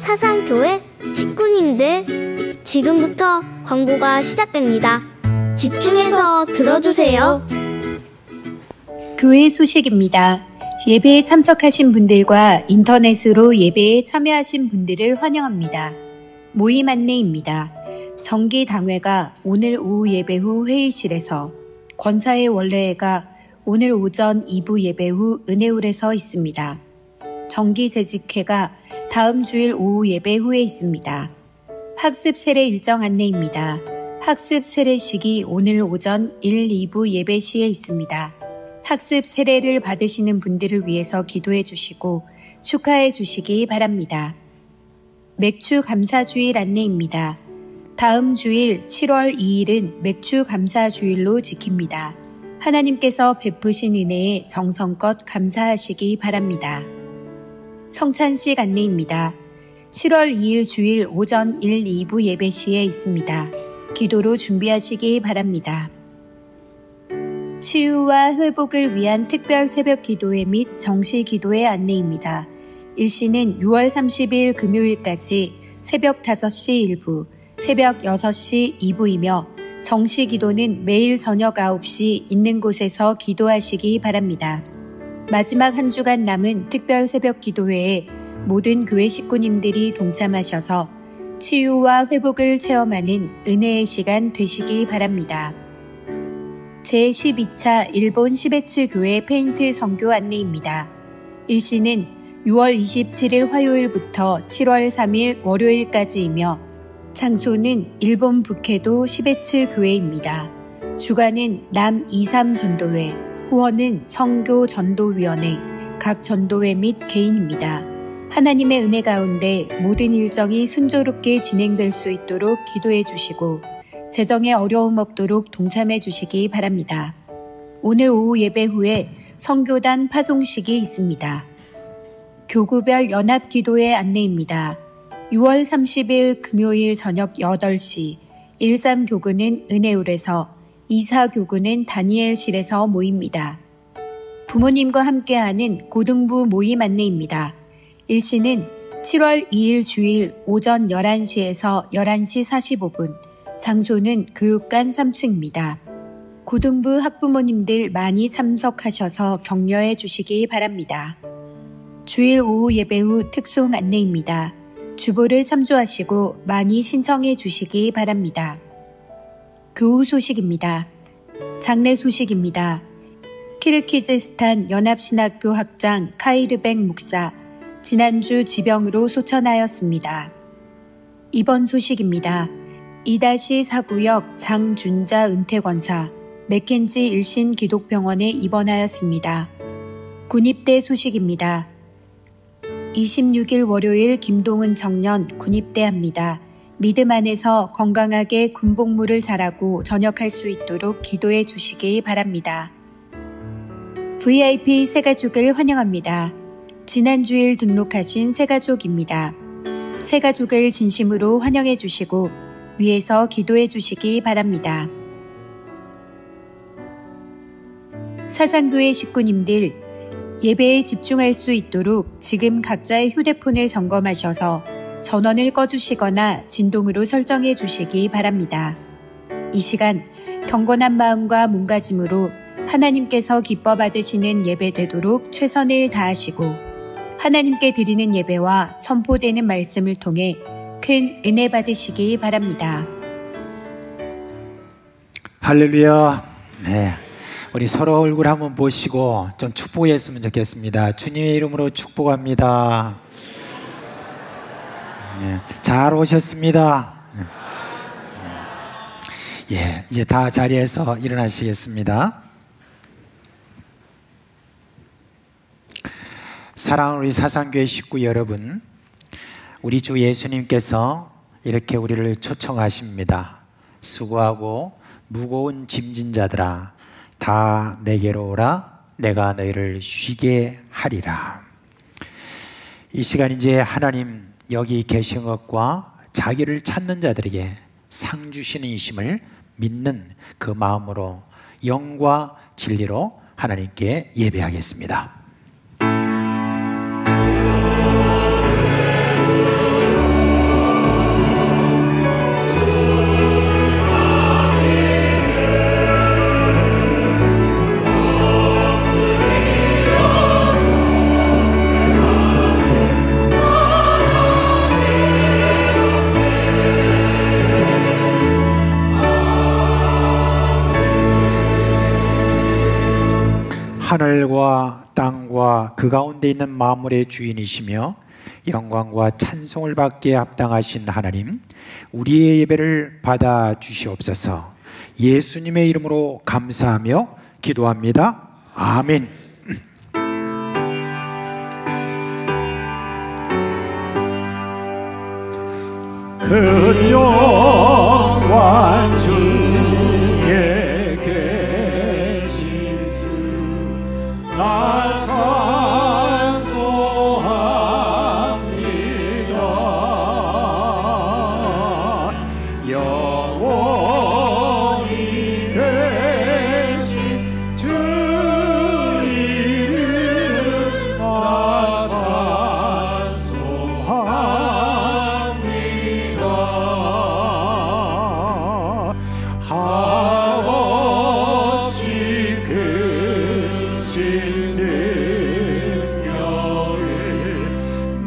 사상교회 식구님들, 지금부터 광고가 시작됩니다. 집중해서 들어주세요. 교회 소식입니다. 예배에 참석하신 분들과 인터넷으로 예배에 참여하신 분들을 환영합니다. 모임 안내입니다. 정기당회가 오늘 오후 예배 후 회의실에서, 권사의 원래회가 오늘 오전 2부 예배 후 은혜홀에서 있습니다. 정기재직회가 다음 주일 오후 예배 후에 있습니다. 학습 세례 일정 안내입니다. 학습 세례식이 오늘 오전 1, 2부 예배 시에 있습니다. 학습 세례를 받으시는 분들을 위해서 기도해 주시고 축하해 주시기 바랍니다. 맥주 감사 주일 안내입니다. 다음 주일 7월 2일은 맥주 감사 주일로 지킵니다. 하나님께서 베푸신 은혜에 정성껏 감사하시기 바랍니다. 성찬식 안내입니다. 7월 2일 주일 오전 1, 2부 예배 시에 있습니다. 기도로 준비하시기 바랍니다. 치유와 회복을 위한 특별 새벽 기도회 및 정시 기도회 안내입니다. 일시는 6월 30일 금요일까지 새벽 5시 1부, 새벽 6시 2부이며 정시 기도는 매일 저녁 9시 있는 곳에서 기도하시기 바랍니다. 마지막 한 주간 남은 특별 새벽 기도회에 모든 교회 식구님들이 동참하셔서 치유와 회복을 체험하는 은혜의 시간 되시기 바랍니다. 제12차 일본 시베츠 교회 페인트 선교 안내입니다. 일시는 6월 27일 화요일부터 7월 3일 월요일까지이며 장소는 일본 북해도 시베츠 교회입니다. 주관은 남23 전도회, 후원은 선교 전도위원회, 각 전도회 및 개인입니다. 하나님의 은혜 가운데 모든 일정이 순조롭게 진행될 수 있도록 기도해 주시고 재정에 어려움 없도록 동참해 주시기 바랍니다. 오늘 오후 예배 후에 선교단 파송식이 있습니다. 교구별 연합 기도회 안내입니다. 6월 30일 금요일 저녁 8시 13교구는 은혜홀에서 24교구는 다니엘실에서 모입니다. 부모님과 함께하는 고등부 모임 안내입니다. 일시는 7월 2일 주일 오전 11시에서 11시 45분, 장소는 교육관 3층입니다. 고등부 학부모님들 많이 참석하셔서 격려해 주시기 바랍니다. 주일 오후 예배 후 특송 안내입니다. 주보를 참조하시고 많이 신청해 주시기 바랍니다. 교우 소식입니다. 장례 소식입니다. 키르기즈스탄 연합신학교 학장 카이르백 목사, 지난주 지병으로 소천하였습니다. 입원 소식입니다. 2-4구역 장준자 은퇴권사, 맥켄지 일신 기독병원에 입원하였습니다. 군입대 소식입니다. 26일 월요일 김동은 청년 군입대합니다. 믿음 안에서 건강하게 군복무를 잘하고 전역할 수 있도록 기도해 주시기 바랍니다. VIP 새가족을 환영합니다. 지난주일 등록하신 새가족입니다. 새가족을 진심으로 환영해 주시고 위에서 기도해 주시기 바랍니다. 사상교회 식구님들, 예배에 집중할 수 있도록 지금 각자의 휴대폰을 점검하셔서 전원을 꺼주시거나 진동으로 설정해 주시기 바랍니다. 이 시간 경건한 마음과 몸가짐으로 하나님께서 기뻐 받으시는 예배 되도록 최선을 다하시고 하나님께 드리는 예배와 선포되는 말씀을 통해 큰 은혜 받으시기 바랍니다. 할렐루야. 네, 우리 서로 얼굴 한번 보시고 좀 축복했으면 좋겠습니다. 주님의 이름으로 축복합니다. 네, 잘 오셨습니다. 예, 이제 다 자리에서 일어나시겠습니다. 사랑하는 우리 사상교회 식구 여러분, 우리 주 예수님께서 이렇게 우리를 초청하십니다. 수고하고 무거운 짐진 자들아, 다 내게로 오라. 내가 너희를 쉬게 하리라. 이 시간 이제 하나님 여기 계신 것과 자기를 찾는 자들에게 상 주시는 이심을 믿는 그 마음으로 영과 진리로 하나님께 예배하겠습니다. 하늘과 땅과 그 가운데 있는 만물의 주인이시며 영광과 찬송을 받기에 합당하신 하나님, 우리의 예배를 받아 주시옵소서. 예수님의 이름으로 감사하며 기도합니다. 아멘. 그 영광 중에 계신 주 나 찬송합니다. 영원히 계신 주 이름 나 찬송합니다. 아버지 크신 능력을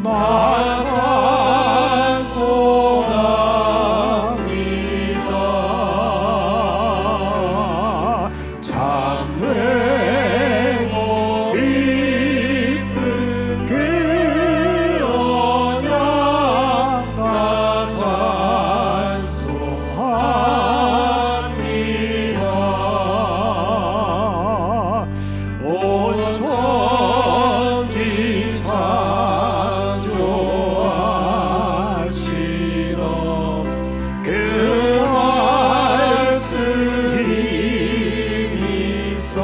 나 찬송합니다. 참되고 이쁜 그 언약 나 찬송합니다. 온 천지 창조하시던 그 말씀 힘이 있어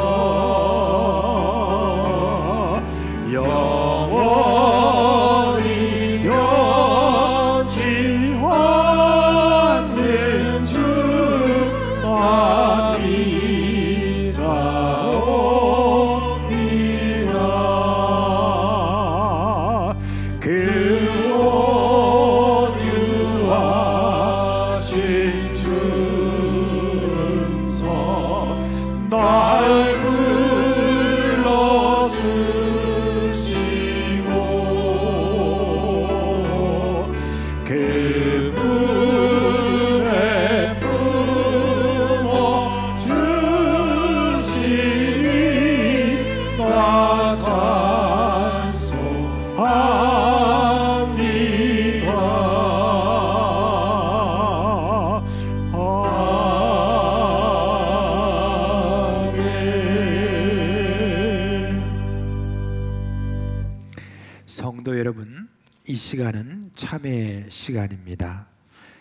영원히 변치 않는 주 나 믿사옵니다. 그 온유하신 주님서 날 불러주시고 그분의 품어주시니 나 찬송합니다. 아멘. 성도 여러분, 이 시간은 참회의 시간입니다.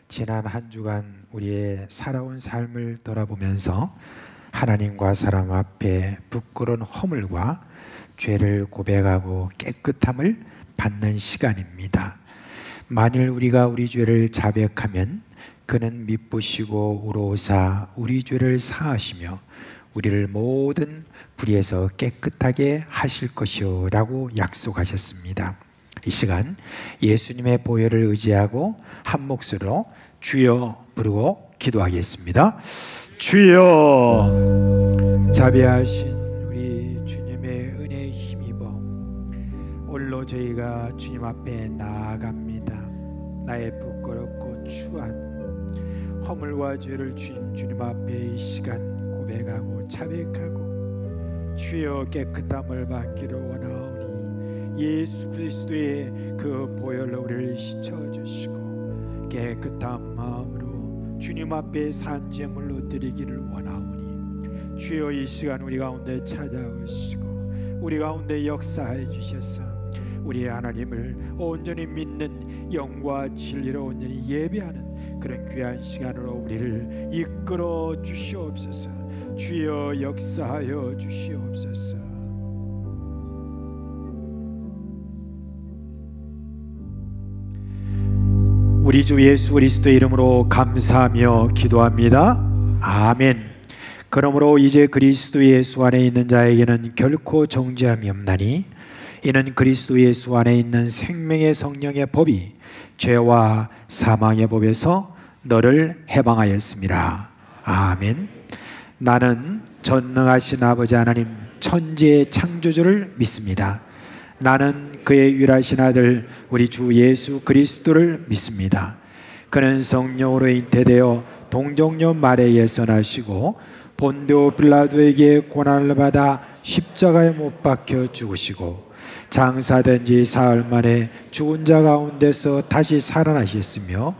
지난 한 주간 우리의 살아온 삶을 돌아보면서 하나님과 사람 앞에 부끄러운 허물과 죄를 고백하고 깨끗함을 받는 시간입니다. 만일 우리가 우리 죄를 자백하면 그는 미쁘시고 우로사 우리 죄를 사하시며 우리를 모든 불의에서 깨끗하게 하실 것이요 라고 약속하셨습니다. 이 시간 예수님의 보혈을 의지하고 한 목소리로 주여 부르고 기도하겠습니다. 주여, 자비하신 우리 주님의 은혜에 힘입어 홀로 저희가 주님 앞에 나아갑니다. 나의 부끄럽고 추한 허물과 죄를 주님 앞에 이 시간 고백하고 자백하고 주여 깨끗함을 받기를 원하오니 예수 그리스도의 그 보혈로 우리를 씻어주시고 깨끗한 마음으로 주님 앞에 산제물로 드리기를 원하오니 주여 이 시간 우리 가운데 찾아오시고 우리 가운데 역사해 주셔서 우리 하나님을 온전히 믿는 영과 진리로 온전히 예배하는 그런 귀한 시간으로 우리를 이끌어 주시옵소서. 주여 역사하여 주시옵소서. 우리 주 예수 그리스도의 이름으로 감사하며 기도합니다. 아멘. 그러므로 이제 그리스도 예수 안에 있는 자에게는 결코 정죄함이 없나니 이는 그리스도 예수 안에 있는 생명의 성령의 법이 죄와 사망의 법에서 너를 해방하였습니다. 아멘. 나는 전능하신 아버지 하나님 천지의 창조주를 믿습니다. 나는 그의 유일하신 아들 우리 주 예수 그리스도를 믿습니다. 그는 성령으로 잉태되어 동정녀 마리아에서 나시고 본디오 빌라도에게 고난을 받아 십자가에 못 박혀 죽으시고 장사된 지 사흘 만에 죽은 자 가운데서 다시 살아나셨으며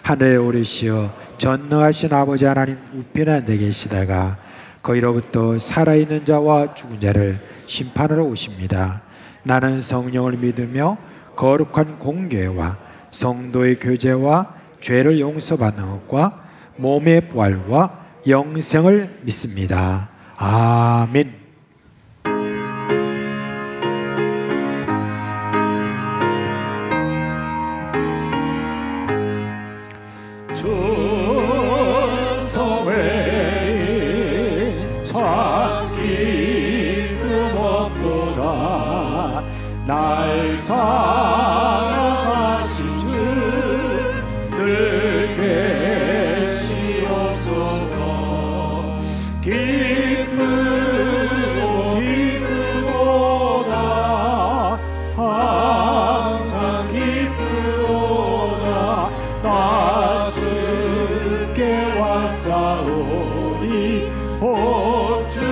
하늘에 오르시어 전능하신 아버지 하나님 우편에 앉아 계시다가 거기로부터 살아있는 자와 죽은 자를 심판하러 오십니다. 나는 성령을 믿으며 거룩한 공교회와 성도의 교제와 죄를 용서받는 것과 몸의 부활과 영생을 믿습니다. 아멘. 날 사랑하신 주 늘 계시옵소서. 기쁘도다 항상 기쁘도다 나 주께 왔사오니 복 주옵소서.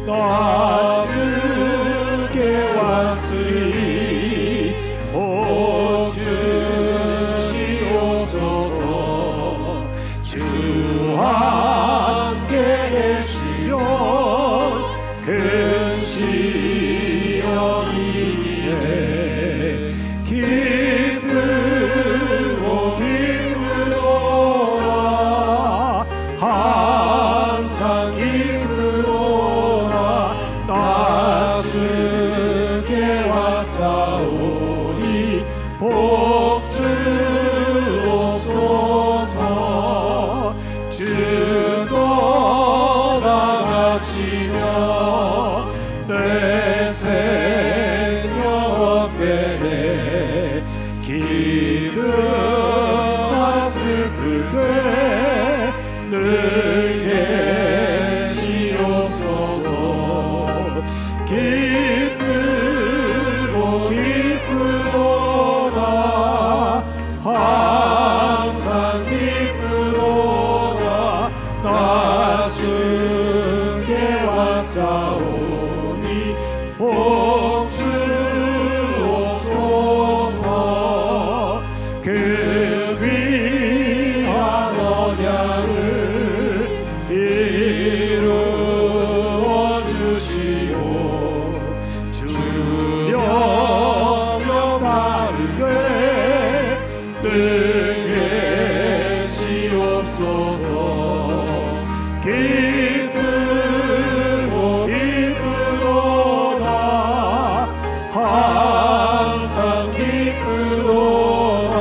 나 주께 왔으니 복 주시옵소서. 주 함께 계시면 큰 시험이에 기쁘고 기쁘도다 항상 기쁘도다 나 주께 왔사오니 복 주옵소서. 주 떠나가시며 내 생명 때에 기쁘나 슬플 때 늘 계시옵소서. 기쁘고 기쁘도다 항상 기쁘도다 나 주께 왔사오니 복 주옵소서. 그 귀한 언약을 이루어 주시오. 주 영영 바르게 늘 계시옵소서. 기쁘고 기쁘도다 항상 기쁘도다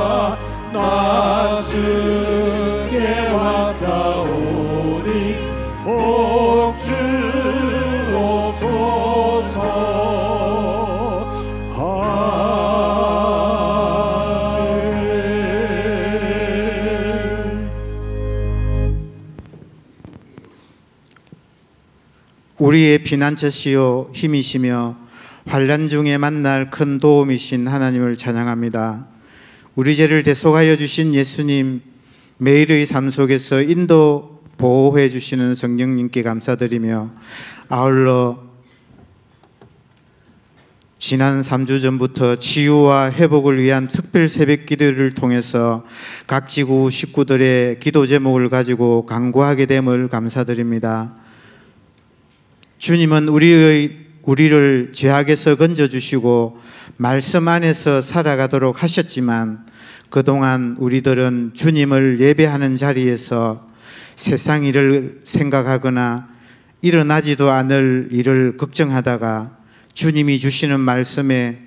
나 주께 왔사오니 복 주옵소서. 아멘. 우리의 피난처시요 힘이시며 환난 중에 만날 큰 도움이신 하나님을 찬양합니다. 우리 죄를 대속하여 주신 예수님, 매일의 삶 속에서 인도 보호해 주시는 성령님께 감사드리며 아울러 지난 3주 전부터 치유와 회복을 위한 특별 새벽 기도를 통해서 각 지구 식구들의 기도 제목을 가지고 간구하게 됨을 감사드립니다. 주님은 우리를 죄악에서 건져주시고 말씀 안에서 살아가도록 하셨지만 그동안 우리들은 주님을 예배하는 자리에서 세상 일을 생각하거나 일어나지도 않을 일을 걱정하다가 주님이 주시는 말씀에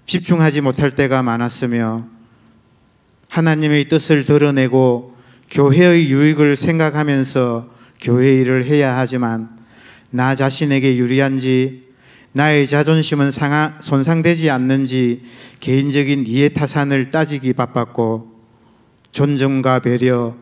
집중하지 못할 때가 많았으며 하나님의 뜻을 드러내고 교회의 유익을 생각하면서 교회 일을 해야 하지만 나 자신에게 유리한지 나의 자존심은 손상되지 않는지 개인적인 이해타산을 따지기 바빴고 존중과 배려,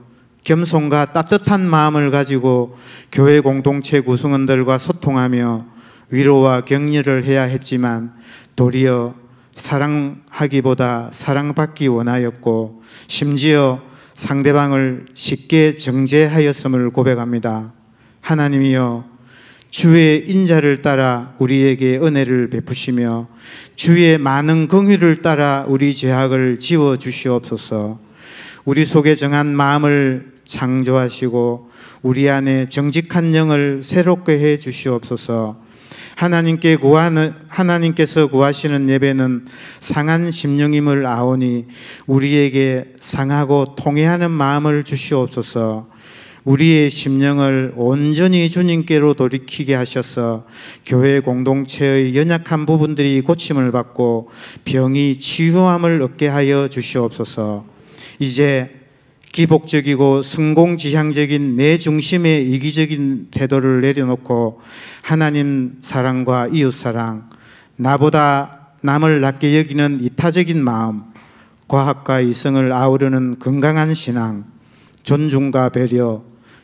겸손과 따뜻한 마음을 가지고 교회 공동체 구성원들과 소통하며 위로와 격려를 해야 했지만 도리어 사랑하기보다 사랑받기 원하였고 심지어 상대방을 쉽게 정죄하였음을 고백합니다. 하나님이여, 주의 인자를 따라 우리에게 은혜를 베푸시며 주의 많은 긍휼을 따라 우리 죄악을 지워 주시옵소서. 우리 속에 정한 마음을 창조하시고 우리 안에 정직한 영을 새롭게 해 주시옵소서. 하나님께서 구하시는 예배는 상한 심령임을 아오니 우리에게 상하고 통회하는 마음을 주시옵소서. 우리의 심령을 온전히 주님께로 돌이키게 하셔서 교회 공동체의 연약한 부분들이 고침을 받고 병이 치유함을 얻게 하여 주시옵소서. 이제 기복적이고 성공지향적인 내 중심의 이기적인 태도를 내려놓고 하나님 사랑과 이웃 사랑, 나보다 남을 낮게 여기는 이타적인 마음, 과학과 이성을 아우르는 건강한 신앙, 존중과 배려,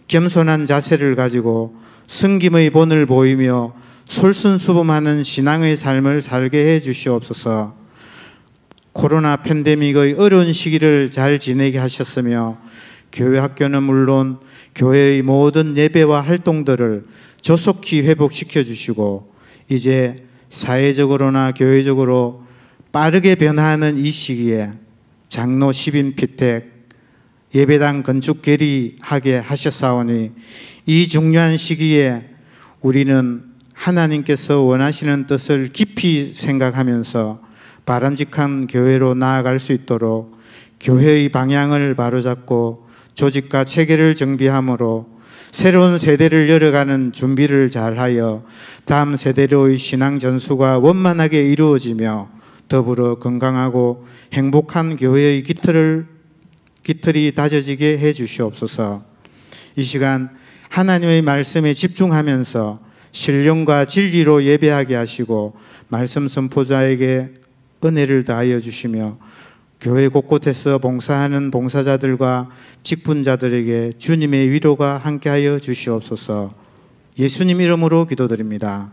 겸손한 자세를 가지고 섬김의 본을 보이며 솔선수범하는 신앙의 삶을 살게 해 주시옵소서. 코로나 팬데믹의 어려운 시기를 잘 지내게 하셨으며 교회 학교는 물론 교회의 모든 예배와 활동들을 조속히 회복시켜 주시고 이제 사회적으로나 교회적으로 빠르게 변화하는 이 시기에 장로 10인 피택, 예배당 건축 결의하게 하셨사오니 이 중요한 시기에 우리는 하나님께서 원하시는 뜻을 깊이 생각하면서 바람직한 교회로 나아갈 수 있도록 교회의 방향을 바로잡고 조직과 체계를 정비함으로 새로운 세대를 열어가는 준비를 잘하여 다음 세대로의 신앙 전수가 원만하게 이루어지며 더불어 건강하고 행복한 교회의 깃털이 다져지게 해 주시옵소서. 이 시간 하나님의 말씀에 집중하면서 신령과 진리로 예배하게 하시고 말씀 선포자에게 은혜를 다하여 주시며 교회 곳곳에서 봉사하는 봉사자들과 직분자들에게 주님의 위로가 함께하여 주시옵소서. 예수님 이름으로 기도드립니다.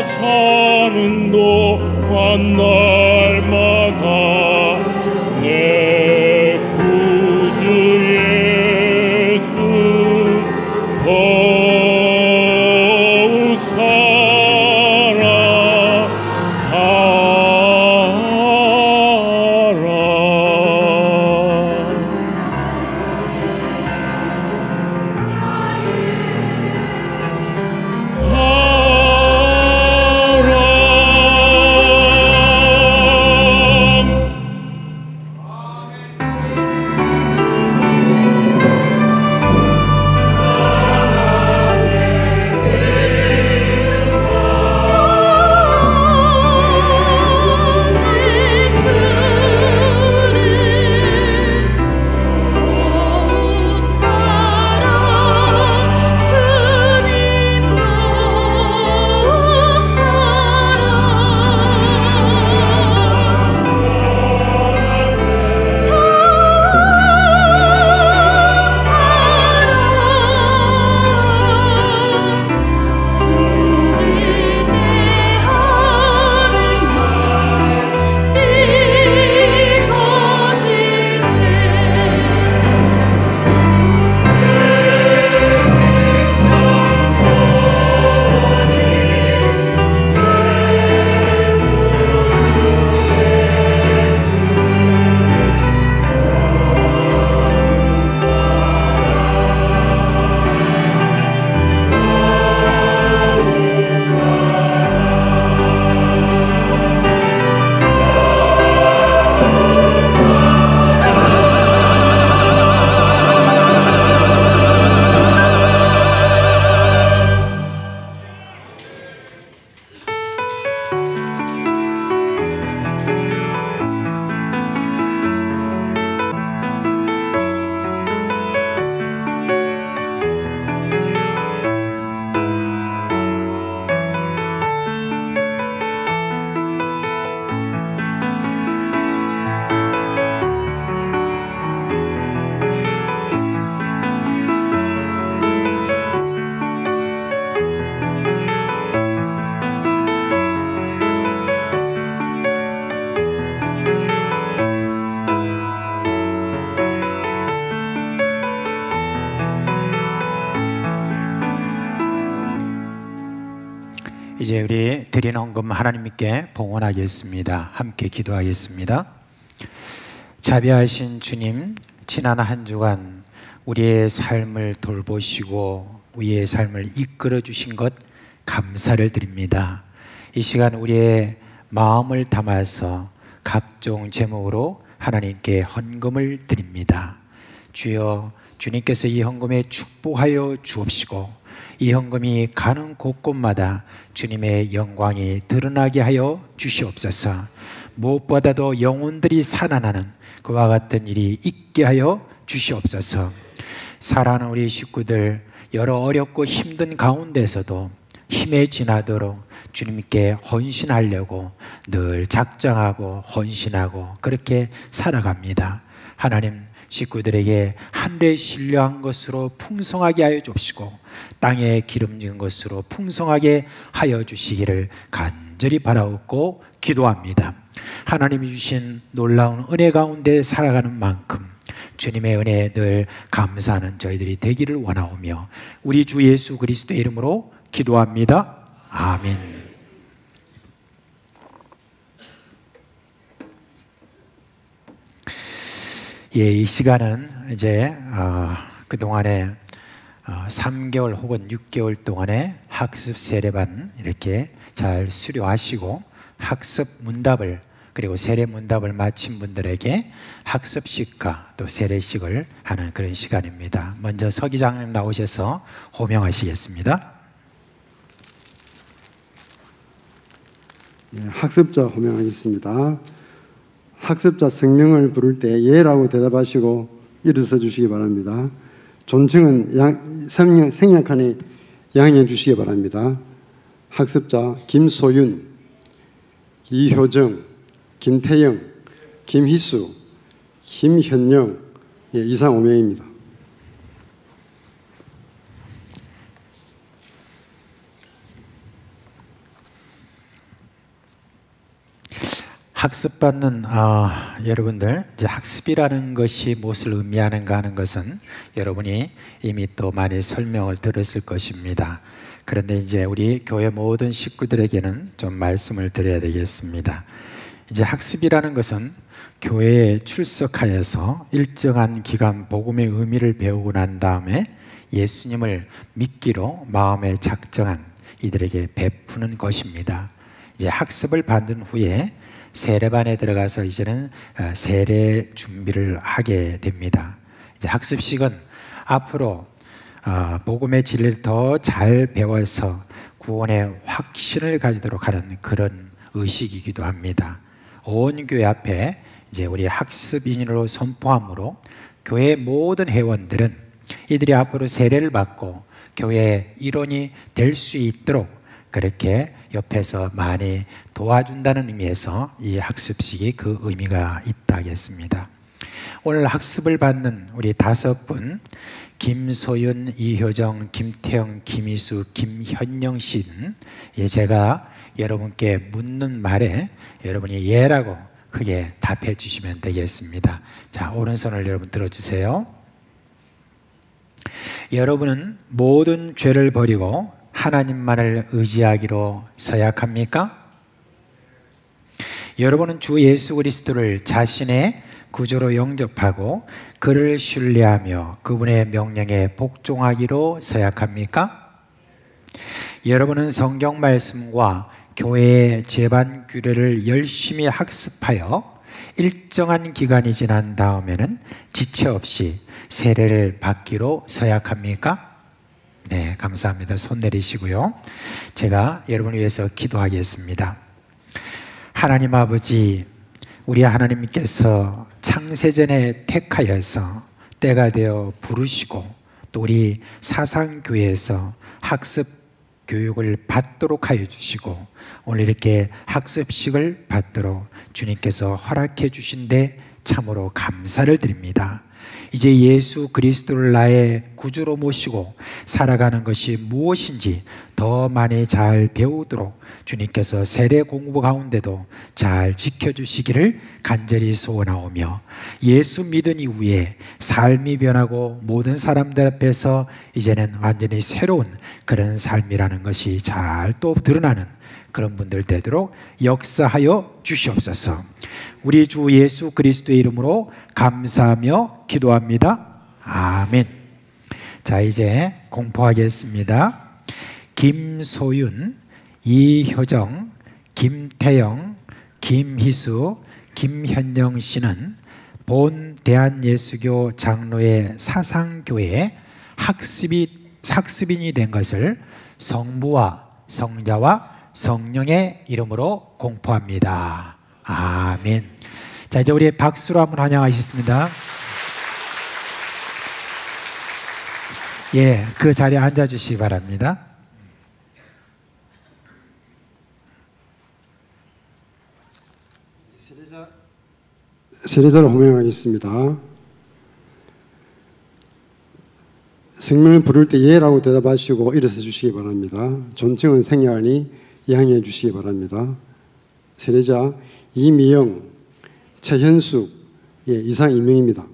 사는 동안 날마다 내 구주 예수 더욱 이제 우리 드린 헌금 하나님께 봉헌하겠습니다. 함께 기도하겠습니다. 자비하신 주님, 지난 한 주간 우리의 삶을 돌보시고 우리의 삶을 이끌어 주신 것 감사를 드립니다. 이 시간 우리의 마음을 담아서 각종 제목으로 하나님께 헌금을 드립니다. 주여, 주님께서 이 헌금에 축복하여 주옵시고 이 헌금이 가는 곳곳마다 주님의 영광이 드러나게 하여 주시옵소서. 무엇보다도 영혼들이 살아나는 그와 같은 일이 있게 하여 주시옵소서. 사랑하는 우리 식구들, 여러 어렵고 힘든 가운데서도 힘에 지나도록 주님께 헌신하려고 늘 작정하고 헌신하고 그렇게 살아갑니다. 하나님, 식구들에게 하늘에 신뢰한 것으로 풍성하게 하여 주시고 땅에 기름진 것으로 풍성하게 하여 주시기를 간절히 바라옵고 기도합니다. 하나님이 주신 놀라운 은혜 가운데 살아가는 만큼 주님의 은혜에 늘 감사하는 저희들이 되기를 원하오며 우리 주 예수 그리스도의 이름으로 기도합니다. 아멘. 예, 이 시간은 이제 그동안에 3개월 혹은 6개월 동안의 학습 세례반 이렇게 잘 수료하시고 학습 문답을 그리고 세례 문답을 마친 분들에게 학습식과 또 세례식을 하는 그런 시간입니다. 먼저 서 기장님 나오셔서 호명하시겠습니다. 네, 학습자 호명하겠습니다. 학습자 성명을 부를 때 예라고 대답하시고 일어서 주시기 바랍니다. 존칭은 생략하니 양해해 주시기 바랍니다. 학습자 김소윤, 이효정, 김태영, 김희수, 김현영, 이상 5명입니다. 학습받는 여러분들, 이제 학습이라는 것이 무엇을 의미하는가 하는 것은 여러분이 이미 또 많이 설명을 들었을 것입니다. 그런데 이제 우리 교회 모든 식구들에게는 좀 말씀을 드려야 되겠습니다. 이제 학습이라는 것은 교회에 출석하여서 일정한 기간 복음의 의미를 배우고 난 다음에 예수님을 믿기로 마음에 작정한 이들에게 베푸는 것입니다. 이제 학습을 받은 후에 세례반에 들어가서 이제는 세례 준비를 하게 됩니다. 이제 학습식은 앞으로 복음의 진리를 더 잘 배워서 구원의 확신을 가지도록 하는 그런 의식이기도 합니다. 온 교회 앞에 이제 우리 학습인으로 선포함으로 교회 모든 회원들은 이들이 앞으로 세례를 받고 교회의 일원이 될 수 있도록 그렇게 옆에서 많이 도와준다는 의미에서 이 학습식이 그 의미가 있다겠습니다. 오늘 학습을 받는 우리 5분, 김소윤, 이효정, 김태영, 김희수, 김현영 씨는 제가 여러분께 묻는 말에 여러분이 예라고 크게 답해 주시면 되겠습니다. 자, 오른손을 여러분 들어주세요. 여러분은 모든 죄를 버리고 하나님만을 의지하기로 서약합니까? 여러분은 주 예수 그리스도를 자신의 구주로 영접하고 그를 신뢰하며 그분의 명령에 복종하기로 서약합니까? 여러분은 성경 말씀과 교회의 제반 규례를 열심히 학습하여 일정한 기간이 지난 다음에는 지체 없이 세례를 받기로 서약합니까? 네, 감사합니다. 손 내리시고요. 제가 여러분을 위해서 기도하겠습니다. 하나님 아버지, 우리 하나님께서 창세전에 택하여서 때가 되어 부르시고 또 우리 사상교회에서 학습 교육을 받도록 하여 주시고 오늘 이렇게 학습식을 받도록 주님께서 허락해 주신 데 참으로 감사를 드립니다. 이제 예수 그리스도를 나의 구주로 모시고 살아가는 것이 무엇인지 더 많이 잘 배우도록 주님께서 세례 공부 가운데도 잘 지켜주시기를 간절히 소원하오며 예수 믿은 이후에 삶이 변하고 모든 사람들 앞에서 이제는 완전히 새로운 그런 삶이라는 것이 잘 또 드러나는 그런 분들 되도록 역사하여 주시옵소서. 우리 주 예수 그리스도의 이름으로 감사하며 기도합니다. 아멘. 자, 이제 공포하겠습니다. 김소윤, 이효정, 김태영, 김희수, 김현영 씨는 본 대한예수교 장로의 사상교회에 학습인이 된 것을 성부와 성자와 성령의 이름으로 공포합니다. 아멘. 자, 이제 우리 박수로 한번 환영하시겠습니다. 예, 그 자리에 앉아주시기 바랍니다. 세례자를 호명하겠습니다. 성명을 부를 때 예라고 대답하시고 일어서 주시기 바랍니다. 존칭은 생략하니 양해해 주시기 바랍니다. 세례자 이미영, 최현숙, 이상 2명입니다.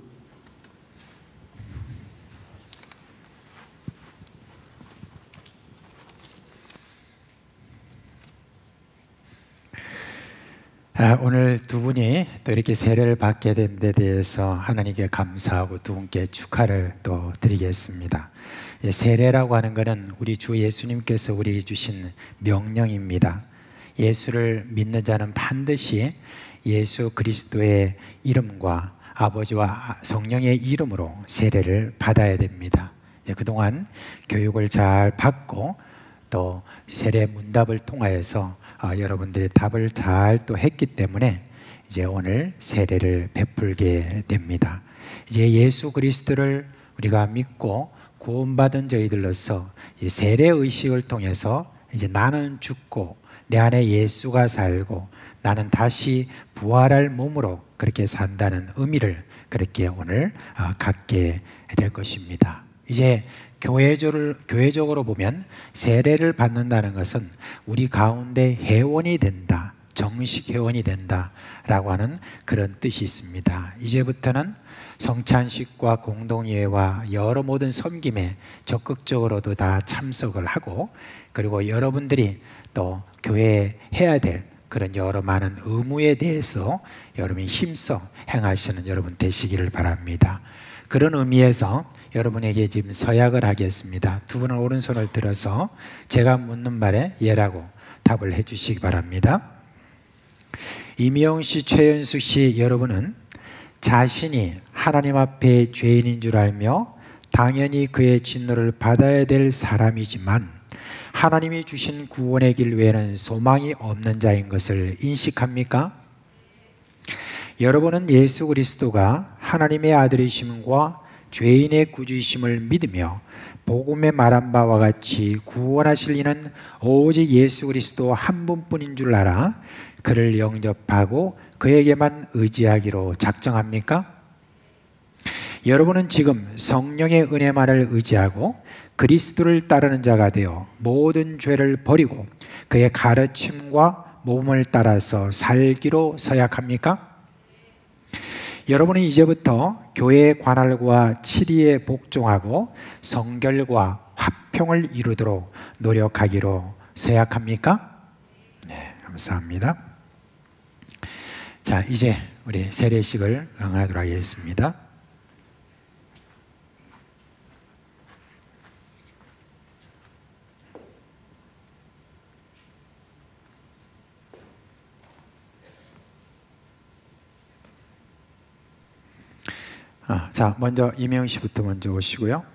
오늘 두 분이 또 이렇게 세례를 받게 된 데 대해서 하나님께 감사하고 두 분께 축하를 또 드리겠습니다. 세례라고 하는 것은 우리 주 예수님께서 우리에게 주신 명령입니다. 예수를 믿는 자는 반드시 예수 그리스도의 이름과 아버지와 성령의 이름으로 세례를 받아야 됩니다. 그동안 교육을 잘 받고 또 세례 문답을 통하여서 여러분들이 답을 잘 또 했기 때문에 이제 오늘 세례를 베풀게 됩니다. 이제 예수 그리스도를 우리가 믿고 구원받은 저희들로서 이 세례 의식을 통해서 이제 나는 죽고 내 안에 예수가 살고 나는 다시 부활할 몸으로 그렇게 산다는 의미를 그렇게 오늘 갖게 될 것입니다. 이제 교회적으로 보면 세례를 받는다는 것은 우리 가운데 회원이 된다, 정식 회원이 된다라고 하는 그런 뜻이 있습니다. 이제부터는 성찬식과 공동예와 여러 모든 섬김에 적극적으로도 다 참석을 하고, 그리고 여러분들이 또 교회에 해야 될 그런 여러 많은 의무에 대해서 여러분이 힘써 행하시는 여러분 되시기를 바랍니다. 그런 의미에서 여러분에게 지금 서약을 하겠습니다. 두 분은 오른손을 들어서 제가 묻는 말에 예라고 답을 해주시기 바랍니다. 이미영 씨, 최현숙 씨, 여러분은 자신이 하나님 앞에 죄인인 줄 알며 당연히 그의 진노를 받아야 될 사람이지만 하나님이 주신 구원의 길 외에는 소망이 없는 자인 것을 인식합니까? 여러분은 예수 그리스도가 하나님의 아들이심과 죄인의 구주이심을 믿으며 복음에 말한 바와 같이 구원하실 이는 오직 예수 그리스도 한 분뿐인 줄 알아 그를 영접하고 그에게만 의지하기로 작정합니까? 여러분은 지금 성령의 은혜만을 의지하고 그리스도를 따르는 자가 되어 모든 죄를 버리고 그의 가르침과 몸을 따라서 살기로 서약합니까? 여러분은 이제부터 교회의 관할과 치리에 복종하고 성결과 화평을 이루도록 노력하기로 서약합니까? 네, 감사합니다. 자, 이제 우리 세례식을 응하도록 하겠습니다. 자, 먼저 이명 씨부터 먼저 오시고요.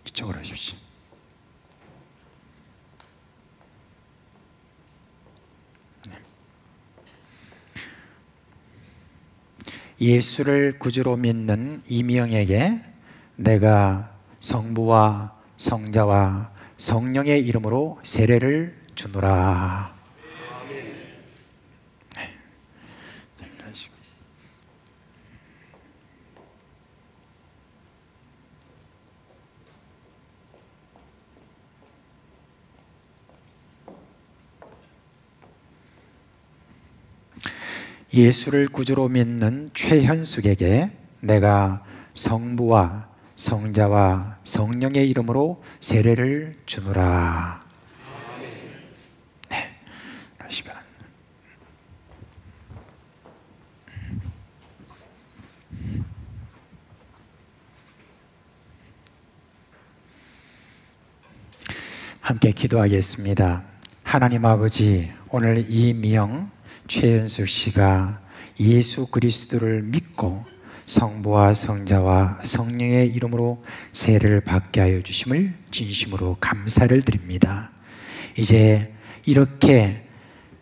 이쪽으로 오십시오. 네. 예수를 구주로 믿는 이명에게 내가 성부와 성자와 성령의 이름으로 세례를 주노라. 예수를 구주로 믿는 최현숙에게 내가 성부와 성자와 성령의 이름으로 세례를 주노라. 네, 그러시면 함께 기도하겠습니다. 하나님 아버지, 오늘 이미영 최현숙 씨가 예수 그리스도를 믿고 성부와 성자와 성령의 이름으로 세례를 받게 하여 주심을 진심으로 감사를 드립니다. 이제 이렇게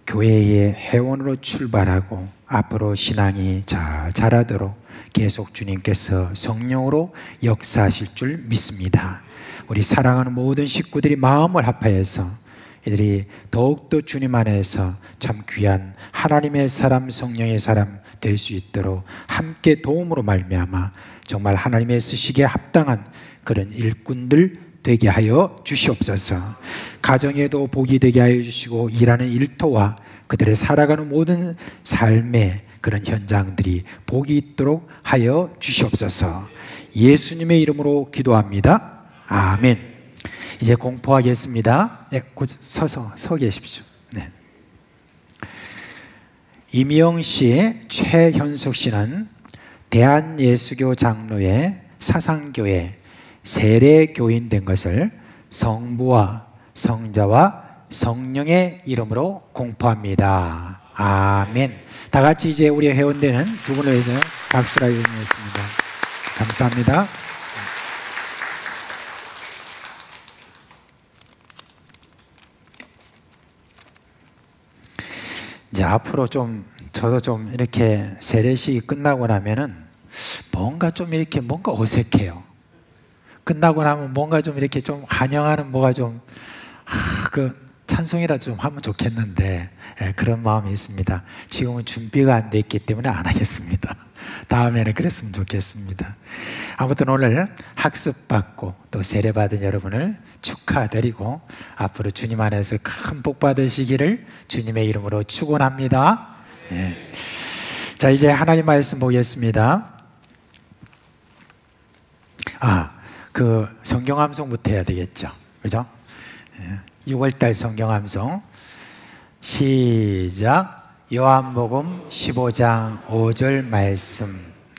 교회의 회원으로 출발하고 앞으로 신앙이 잘 자라도록 계속 주님께서 성령으로 역사하실 줄 믿습니다. 우리 사랑하는 모든 식구들이 마음을 합하여서 이들이 더욱더 주님 안에서 참 귀한 하나님의 사람, 성령의 사람 될 수 있도록 함께 도움으로 말미암아 정말 하나님의 쓰시기에 합당한 그런 일꾼들 되게 하여 주시옵소서. 가정에도 복이 되게 하여 주시고 일하는 일터와 그들의 살아가는 모든 삶의 그런 현장들이 복이 있도록 하여 주시옵소서. 예수님의 이름으로 기도합니다. 아멘. 이제 공포하겠습니다. 네, 곧 서 계십시오. 네. 이미영 씨, 최현숙 씨는 대한예수교 장로회 사상교회 세례교인 된 것을 성부와 성자와 성령의 이름으로 공포합니다. 아멘. 다 같이 이제 우리 회원되는 두 분을 위해서 박수를 드리겠습니다. 감사합니다. 이제 앞으로 저도 좀 이렇게 세례식이 끝나고 나면은 뭔가 좀 이렇게 뭔가 어색해요. 끝나고 나면 뭔가 좀 이렇게 좀 환영하는 뭐가 좀 그 찬송이라도 좀 하면 좋겠는데 그런 마음이 있습니다. 지금은 준비가 안 돼 있기 때문에 안 하겠습니다. 다음에는 그랬으면 좋겠습니다. 아무튼 오늘 학습받고 또 세례받은 여러분을 축하드리고 앞으로 주님 안에서 큰 복 받으시기를 주님의 이름으로 축원합니다. 예. 자, 이제 하나님 말씀 보겠습니다. 그 성경 암송부터 해야 되겠죠, 그죠? 6월달 성경 암송 시작. 요한복음 15장 5절 말씀.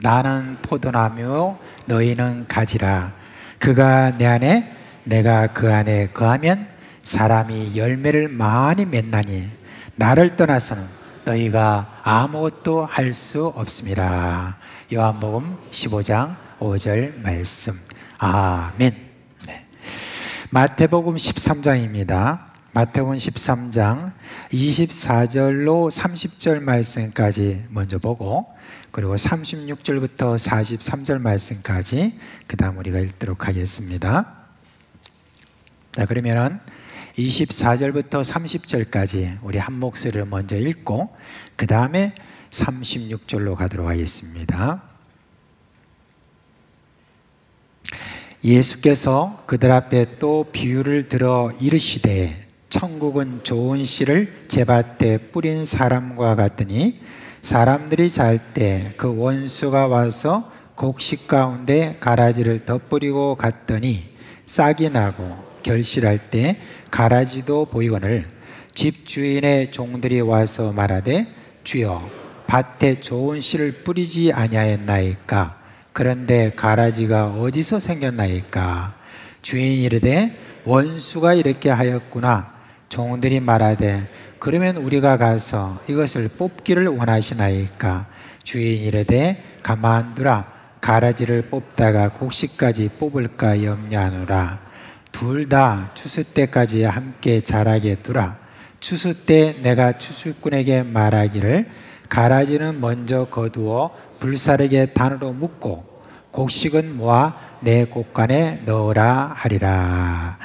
나는 포도나무요 너희는 가지라. 그가 내 안에 내가 그 안에 거하면 사람이 열매를 많이 맺나니 나를 떠나서는 너희가 아무것도 할 수 없음이라. 요한복음 15장 5절 말씀. 아멘. 네. 마태복음 13장입니다. 마태복음 13장 24절로 30절 말씀까지 먼저 보고, 그리고 36절부터 43절 말씀까지 그 다음 우리가 읽도록 하겠습니다. 자, 그러면은 24절부터 30절까지 우리 한 목소리를 먼저 읽고 그 다음에 36절로 가도록 하겠습니다. 예수께서 그들 앞에 또 비유를 들어 이르시되 천국은 좋은 씨를 제밭에 뿌린 사람과 같으니 사람들이 잘 때 그 원수가 와서 곡식 가운데 가라지를 덧뿌리고 갔더니 싹이 나고 결실할 때 가라지도 보이거늘 집 주인의 종들이 와서 말하되 주여 밭에 좋은 씨를 뿌리지 아니하였나이까? 그런데 가라지가 어디서 생겼나이까? 주인이 이르되 원수가 이렇게 하였구나. 종들이 말하되 그러면 우리가 가서 이것을 뽑기를 원하시나이까? 주인이 이르되 가만두라. 가라지를 뽑다가 곡식까지 뽑을까 염려하노라. 둘 다 추수 때까지 함께 자라게 두라. 추수 때 내가 추수꾼에게 말하기를 가라지는 먼저 거두어 불사르게 단으로 묶고 곡식은 모아 내 곡간에 넣으라 하리라.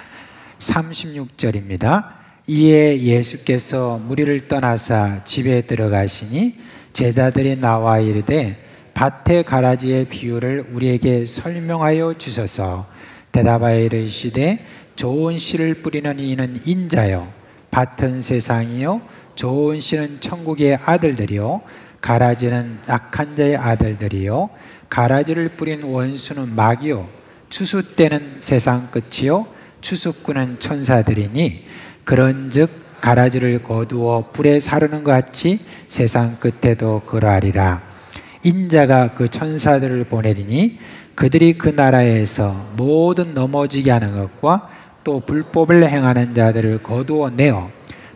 36절입니다. 이에 예수께서 무리를 떠나사 집에 들어가시니 제자들이 나와 이르되 밭의 가라지의 비유를 우리에게 설명하여 주소서. 대답하여 이르시되 좋은 씨를 뿌리는 이는 인자요 밭은 세상이요 좋은 씨는 천국의 아들들이요 가라지는 악한 자의 아들들이요 가라지를 뿌린 원수는 마귀요 추수 때는 세상 끝이요 추수꾼은 천사들이니 그런즉 가라지를 거두어 불에 사르는 것 같이 세상 끝에도 그러하리라. 인자가 그 천사들을 보내리니 그들이 그 나라에서 모든 넘어지게 하는 것과 또 불법을 행하는 자들을 거두어 내어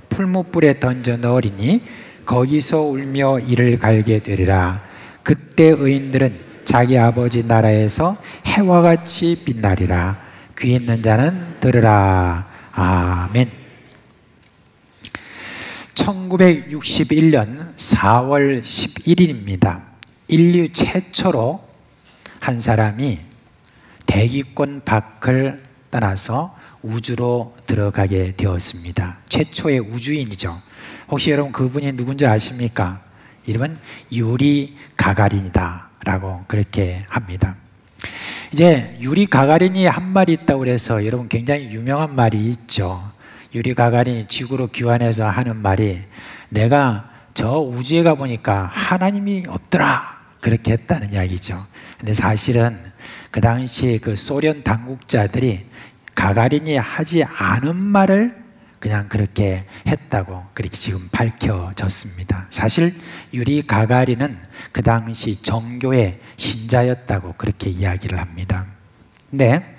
풀무불에 던져 넣으리니 거기서 울며 이를 갈게 되리라. 그때 의인들은 자기 아버지 나라에서 해와 같이 빛나리라. 귀 있는 자는 들으라. 아멘. 1961년 4월 11일입니다. 인류 최초로 한 사람이 대기권 밖을 떠나서 우주로 들어가게 되었습니다. 최초의 우주인이죠. 혹시 여러분 그분이 누군지 아십니까? 이름은 유리 가가린이다 라고 그렇게 합니다. 이제 유리 가가린이 한 말이 있다고 그래서 여러분 굉장히 유명한 말이 있죠. 유리 가가린이 지구로 귀환해서 하는 말이 내가 저 우주에 가보니까 하나님이 없더라 그렇게 했다는 이야기죠. 근데 사실은 그 당시 그 소련 당국자들이 가가린이 하지 않은 말을 그냥 그렇게 했다고 그렇게 지금 밝혀졌습니다. 사실 유리 가가린은 그 당시 정교의 신자였다고 그렇게 이야기를 합니다. 근데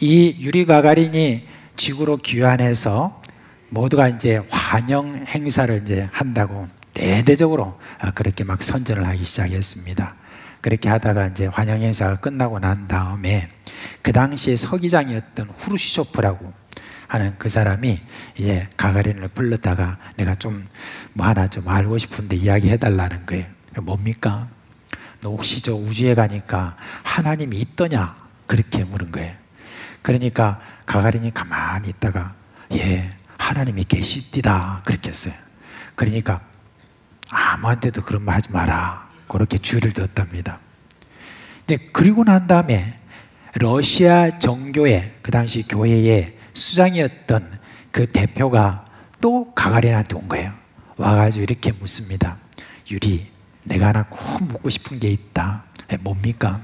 이 유리 가가린이 지구로 귀환해서 모두가 이제 환영 행사를 이제 한다고 대대적으로 그렇게 막 선전을 하기 시작했습니다. 그렇게 하다가 이제 환영 행사가 끝나고 난 다음에 그 당시에 서기장이었던 후르시초프라고 하는 그 사람이 이제 가가린을 불렀다가 내가 좀 뭐 하나 좀 알고 싶은데 이야기해 달라는 거예요. 뭡니까? 너 혹시 저 우주에 가니까 하나님이 있더냐? 그렇게 물은 거예요. 그러니까 가가린이 가만히 있다가 예, 하나님이 계시디다 그렇게 했어요. 그러니까 아무한테도 그런 말 하지 마라 그렇게 주의를 뒀답니다. 근데 그리고 난 다음에 러시아 정교회, 그 당시 교회의 수장이었던 그 대표가 또 가가린한테 온 거예요. 와가지고 이렇게 묻습니다. 유리, 내가 하나 꼭 묻고 싶은 게 있다. 뭡니까?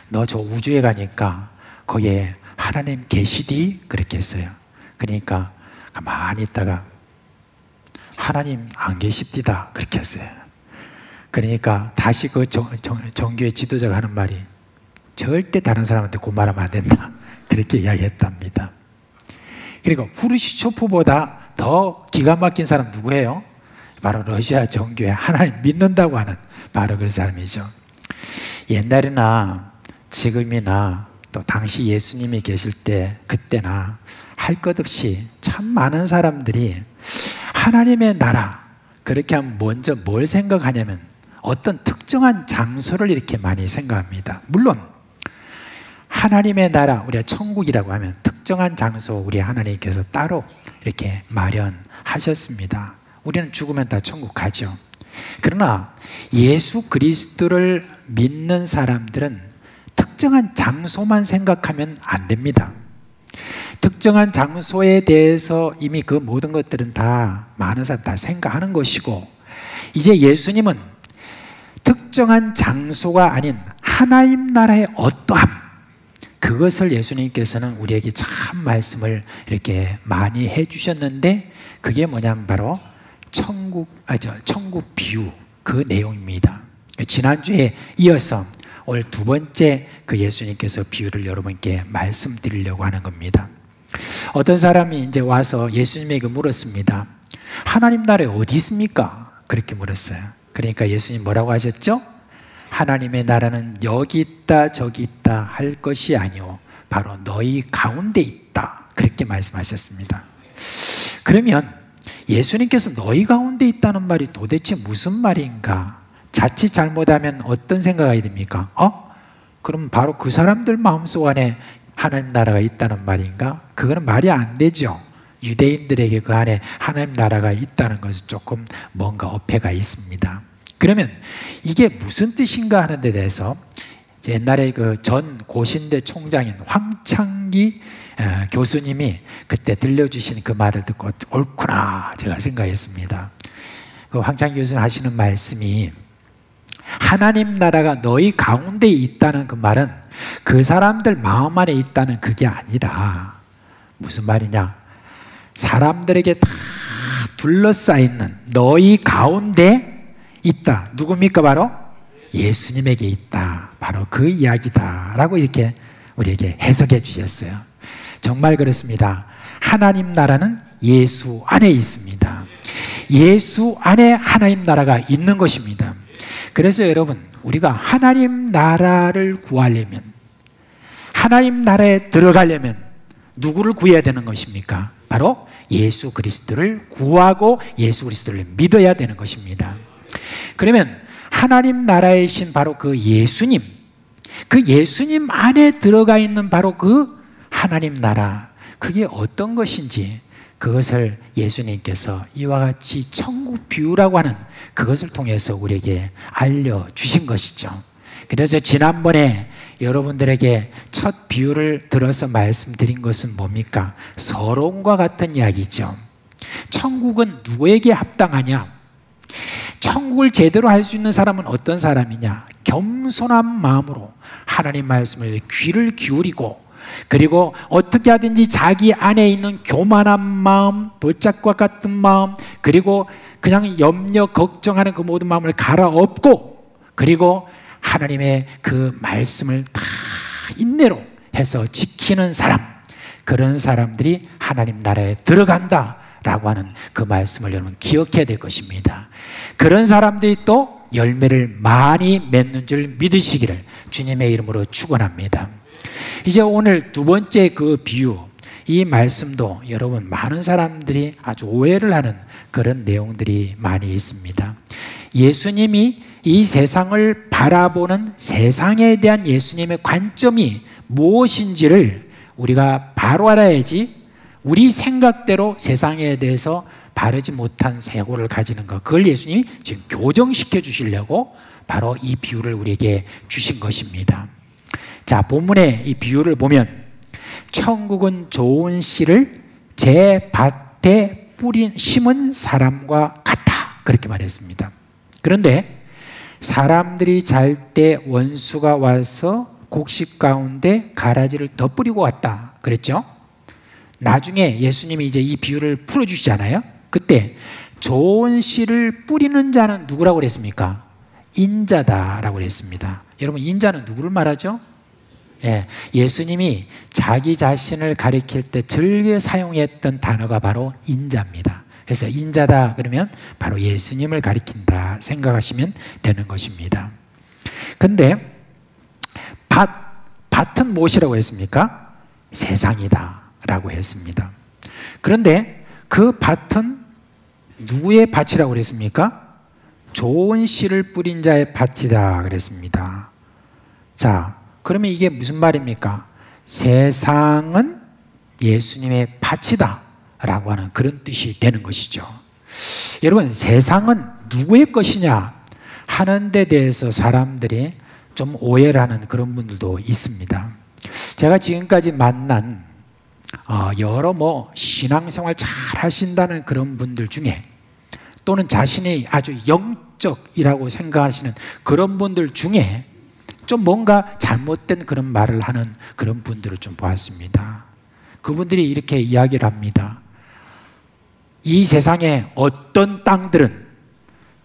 너 저 우주에 가니까 거기에 하나님 계시디? 그렇게 했어요. 그러니까 가만히 있다가 하나님 안 계십디다. 그렇게 했어요. 그러니까 다시 그 정교회 지도자가 하는 말이 절대 다른 사람한테 그 말하면 안 된다. 그렇게 이야기했답니다. 그리고 후르시초프보다 더 기가 막힌 사람 누구예요? 바로 러시아 정교회 하나님 믿는다고 하는 바로 그 사람이죠. 옛날이나 지금이나 또 당시 예수님이 계실 때 그때나 할 것 없이 참 많은 사람들이 하나님의 나라 그렇게 하면 먼저 뭘 생각하냐면 어떤 특정한 장소를 이렇게 많이 생각합니다. 물론 하나님의 나라, 우리가 천국이라고 하면 특정한 장소 우리 하나님께서 따로 이렇게 마련하셨습니다. 우리는 죽으면 다 천국 가죠. 그러나 예수 그리스도를 믿는 사람들은 특정한 장소만 생각하면 안 됩니다. 특정한 장소에 대해서 이미 그 모든 것들은 다 많은 사람 다 생각하는 것이고, 이제 예수님은 특정한 장소가 아닌 하나님 나라의 어떠함, 그것을 예수님께서는 우리에게 참 말씀을 이렇게 많이 해주셨는데, 그게 뭐냐면 바로 천국 비유 그 내용입니다. 지난주에 이어서 오늘 두 번째 그 예수님께서 비유를 여러분께 말씀드리려고 하는 겁니다. 어떤 사람이 이제 와서 예수님에게 물었습니다. 하나님 나라에 어디 있습니까? 그렇게 물었어요. 그러니까 예수님 뭐라고 하셨죠? 하나님의 나라는 여기 있다 저기 있다 할 것이 아니오 바로 너희 가운데 있다, 그렇게 말씀하셨습니다. 그러면 예수님께서 너희 가운데 있다는 말이 도대체 무슨 말인가? 자칫 잘못하면 어떤 생각이 됩니까? 그럼 바로 그 사람들 마음속 안에 하나님 나라가 있다는 말인가? 그거는 말이 안 되죠. 유대인들에게 그 안에 하나님 나라가 있다는 것은 조금 뭔가 어폐가 있습니다. 그러면 이게 무슨 뜻인가 하는 데 대해서 옛날에 그 전 고신대 총장인 황창기 교수님이 그때 들려주신 그 말을 듣고 옳구나 제가 생각했습니다. 그 황창기 교수님 하시는 말씀이 하나님 나라가 너희 가운데 있다는 그 말은 그 사람들 마음 안에 있다는 그게 아니라 무슨 말이냐, 사람들에게 다 둘러싸이는 너희 가운데 있다. 누굽니까? 바로 예수님에게 있다. 바로 그 이야기다라고 이렇게 우리에게 해석해 주셨어요. 정말 그렇습니다. 하나님 나라는 예수 안에 있습니다. 예수 안에 하나님 나라가 있는 것입니다. 그래서 여러분, 우리가 하나님 나라를 구하려면, 하나님 나라에 들어가려면 누구를 구해야 되는 것입니까? 바로 예수 그리스도를 구하고 예수 그리스도를 믿어야 되는 것입니다. 그러면 하나님 나라에 신 바로 그 예수님, 그 예수님 안에 들어가 있는 바로 그 하나님 나라, 그게 어떤 것인지 그것을 예수님께서 이와 같이 천국 비유라고 하는 그것을 통해서 우리에게 알려주신 것이죠. 그래서 지난번에 여러분들에게 첫 비유를 들어서 말씀드린 것은 뭡니까? 서론과 같은 이야기죠. 천국은 누구에게 합당하냐? 천국을 제대로 할 수 있는 사람은 어떤 사람이냐? 겸손한 마음으로 하나님 말씀을 귀를 기울이고, 그리고 어떻게 하든지 자기 안에 있는 교만한 마음, 돌짝과 같은 마음, 그리고 그냥 염려, 걱정하는 그 모든 마음을 갈아엎고, 그리고 하나님의 그 말씀을 다 인내로 해서 지키는 사람, 그런 사람들이 하나님 나라에 들어간다라고 하는 그 말씀을 여러분 기억해야 될 것입니다. 그런 사람들이 또 열매를 많이 맺는 줄 믿으시기를 주님의 이름으로 축원합니다. 이제 오늘 두 번째 그 비유, 이 말씀도 여러분 많은 사람들이 아주 오해를 하는 그런 내용들이 많이 있습니다. 예수님이 이 세상을 바라보는 세상에 대한 예수님의 관점이 무엇인지를 우리가 바로 알아야지 우리 생각대로 세상에 대해서 바르지 못한 세고를 가지는 것, 그걸 예수님이 지금 교정시켜 주시려고 바로 이 비유를 우리에게 주신 것입니다. 자, 본문의 이 비유를 보면 천국은 좋은 씨를 제 밭에 심은 사람과 같다, 그렇게 말했습니다. 그런데 사람들이 잘 때 원수가 와서 곡식 가운데 가라지를 더 뿌리고 왔다 그랬죠. 나중에 예수님이 이제 이 비유를 풀어주시잖아요. 그때 좋은 씨를 뿌리는 자는 누구라고 그랬습니까? 인자다라고 그랬습니다. 여러분, 인자는 누구를 말하죠? 예수님이 자기 자신을 가리킬 때 즐겨 사용했던 단어가 바로 인자입니다. 그래서 인자다 그러면 바로 예수님을 가리킨다 생각하시면 되는 것입니다. 근데 밭은 무엇이라고 했습니까? 세상이다 라고 했습니다. 그런데 그 밭은 누구의 밭이라고 그랬습니까? 좋은 씨를 뿌린 자의 밭이다 그랬습니다. 자, 그러면 이게 무슨 말입니까? 세상은 예수님의 밭이다 라고 하는 그런 뜻이 되는 것이죠. 여러분, 세상은 누구의 것이냐 하는 데 대해서 사람들이 좀 오해를 하는 그런 분들도 있습니다. 제가 지금까지 만난 여러 신앙생활 잘 하신다는 그런 분들 중에, 또는 자신이 아주 영적이라고 생각하시는 그런 분들 중에 좀 뭔가 잘못된 그런 말을 하는 그런 분들을 좀 보았습니다. 그분들이 이렇게 이야기를 합니다. 이 세상에 어떤 땅들은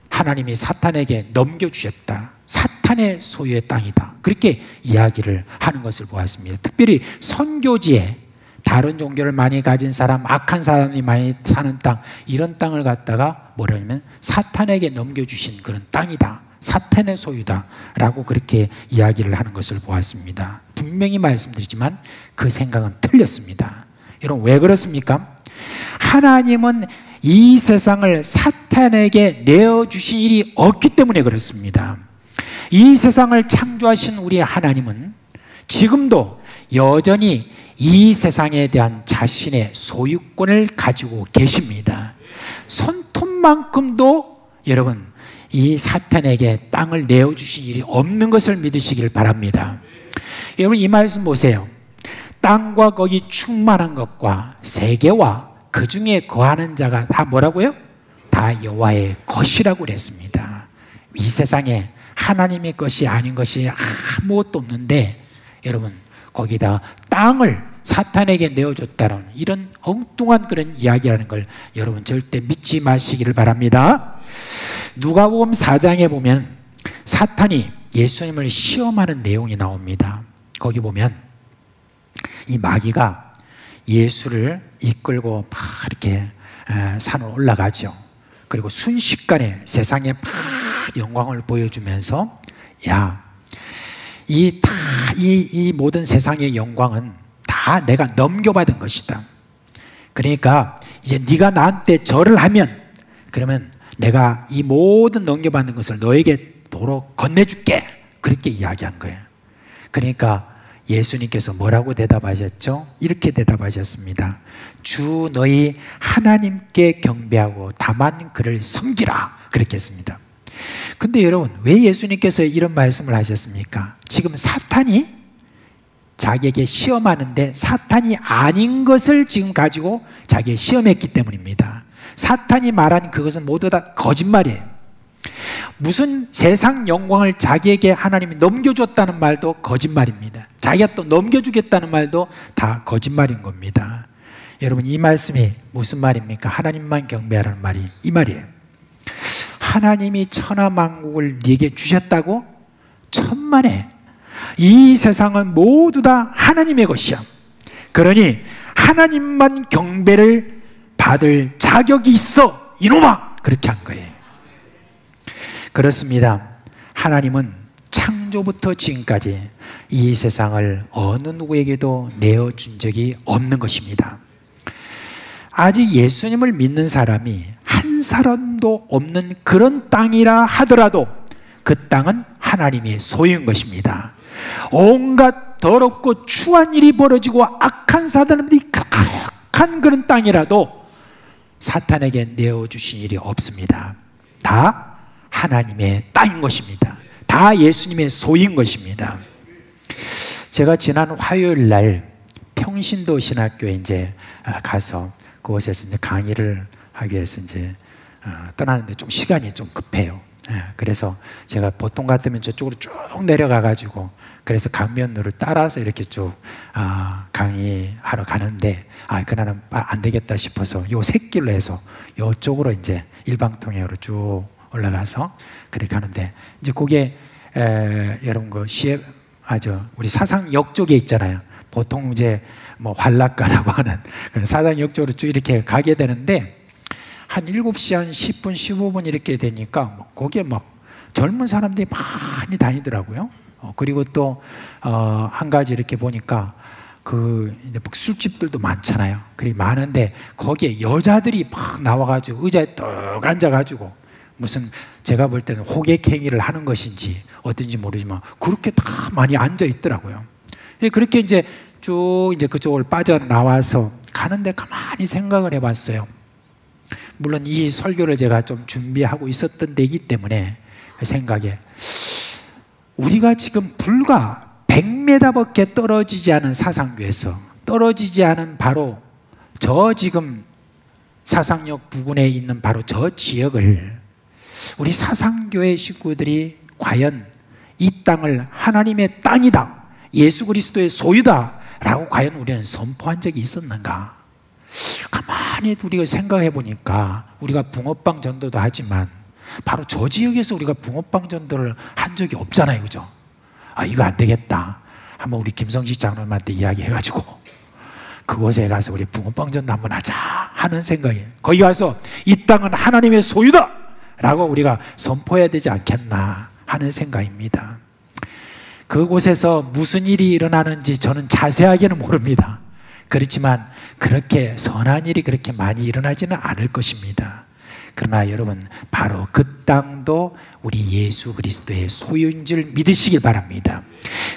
하나님이 사탄에게 넘겨주셨다. 사탄의 소유의 땅이다. 그렇게 이야기를 하는 것을 보았습니다. 특별히 선교지에 다른 종교를 많이 가진 사람, 악한 사람이 많이 사는 땅, 이런 땅을 갖다가 뭐라냐면 사탄에게 넘겨주신 그런 땅이다. 사탄의 소유다 라고 그렇게 이야기를 하는 것을 보았습니다. 분명히 말씀드리지만 그 생각은 틀렸습니다. 여러분, 왜 그렇습니까? 하나님은 이 세상을 사탄에게 내어주신 일이 없기 때문에 그렇습니다. 이 세상을 창조하신 우리 하나님은 지금도 여전히 이 세상에 대한 자신의 소유권을 가지고 계십니다. 손톱만큼도 여러분 이 사탄에게 땅을 내어주신 일이 없는 것을 믿으시길 바랍니다. 여러분, 이 말씀 보세요. 땅과 거기 충만한 것과 세계와 그 중에 거하는 자가 다 뭐라고요? 다 여호와의 것이라고 그랬습니다. 이 세상에 하나님의 것이 아닌 것이 아무것도 없는데, 여러분, 거기다 땅을 사탄에게 내어줬다는 이런 엉뚱한 그런 이야기라는 걸 여러분 절대 믿지 마시기를 바랍니다. 누가복음 4장에 보면 사탄이 예수님을 시험하는 내용이 나옵니다. 거기 보면 이 마귀가 예수를 이끌고 막 이렇게 산으로 올라가죠. 그리고 순식간에 세상에 막 영광을 보여주면서, 야, 이 모든 세상의 영광은 다 내가 넘겨받은 것이다. 그러니까 이제 네가 나한테 절을 하면, 그러면 내가 이 모든 넘겨받는 것을 너에게 도로 건네줄게. 그렇게 이야기한 거예요. 그러니까 예수님께서 뭐라고 대답하셨죠? 이렇게 대답하셨습니다. 주 너희 하나님께 경배하고 다만 그를 섬기라. 그렇게 했습니다. 근데 여러분, 왜 예수님께서 이런 말씀을 하셨습니까? 지금 사탄이 자기에게 시험하는데 사탄이 아닌 것을 지금 가지고 자기에 시험했기 때문입니다. 사탄이 말한 그것은 모두 다 거짓말이에요. 무슨 세상 영광을 자기에게 하나님이 넘겨줬다는 말도 거짓말입니다. 자기가 또 넘겨주겠다는 말도 다 거짓말인 겁니다. 여러분, 이 말씀이 무슨 말입니까? 하나님만 경배하라는 말이 이 말이에요. 하나님이 천하만국을 네게 주셨다고? 천만에. 이 세상은 모두 다 하나님의 것이야. 그러니 하나님만 경배를 받을 자격이 있어, 이놈아! 그렇게 한 거예요. 그렇습니다. 하나님은 창조부터 지금까지 이 세상을 어느 누구에게도 내어준 적이 없는 것입니다. 아직 예수님을 믿는 사람이 한 사람도 없는 그런 땅이라 하더라도 그 땅은 하나님의 소유인 것입니다. 온갖 더럽고 추한 일이 벌어지고 악한 사람들이 가득한 그런 땅이라도 사탄에게 내어주신 일이 없습니다. 다 하나님의 땅인 것입니다. 다 예수님의 소유인 것입니다. 제가 지난 화요일 날 평신도 신학교에 이제 가서 그곳에서 이제 강의를 하기 위해서 이제 떠나는데 좀 시간이 좀 급해요. 그래서 제가 보통 같으면 저쪽으로 쭉 내려가가지고 그래서 강변로를 따라서 이렇게 쭉 강의하러 가는데 그날은 안 되겠다 싶어서 요 새길로 해서 요쪽으로 이제 일방통행으로 쭉 올라가서 그렇게 가는데 이제 그게 여러분 그 우리 사상역 쪽에 있잖아요. 보통 이제 뭐 환락가라고 하는 그런 사상역 쪽으로 쭉 이렇게 가게 되는데 한 7시 한 10분 15분 이렇게 되니까 거기에 막 젊은 사람들이 많이 다니더라고요. 그리고 또 한 가지 이렇게 보니까 그 술집들도 많잖아요. 그리 많은데 거기에 여자들이 막 나와가지고 의자에 떡 앉아가지고 무슨 제가 볼 때는 호객 행위를 하는 것인지 어떤지 모르지만 그렇게 다 많이 앉아 있더라고요. 그렇게 이제 쭉 이제 그쪽을 빠져나와서 가는데 가만히 생각을 해봤어요. 물론 이 설교를 제가 좀 준비하고 있었던 데이기 때문에 그 생각에 우리가 지금 불과 100m밖에 떨어지지 않은 사상교에서 떨어지지 않은 바로 저 지금 사상역 부근에 있는 바로 저 지역을 우리 사상교회 식구들이 과연 이 땅을 하나님의 땅이다, 예수 그리스도의 소유다 라고 과연 우리는 선포한 적이 있었는가? 가만히 우리가 생각해 보니까 우리가 붕어빵 전도도 하지만 바로 저 지역에서 우리가 붕어빵 전도를 한 적이 없잖아요. 그죠? 이거 안 되겠다. 한번 우리 김성식 장로님한테 이야기해가지고 그곳에 가서 우리 붕어빵 전도 한번 하자 하는 생각이에요. 거기 가서 이 땅은 하나님의 소유다 라고 우리가 선포해야 되지 않겠나 하는 생각입니다. 그곳에서 무슨 일이 일어나는지 저는 자세하게는 모릅니다. 그렇지만 그렇게 선한 일이 그렇게 많이 일어나지는 않을 것입니다. 그러나 여러분 바로 그 땅도 우리 예수 그리스도의 소유인 줄 믿으시길 바랍니다.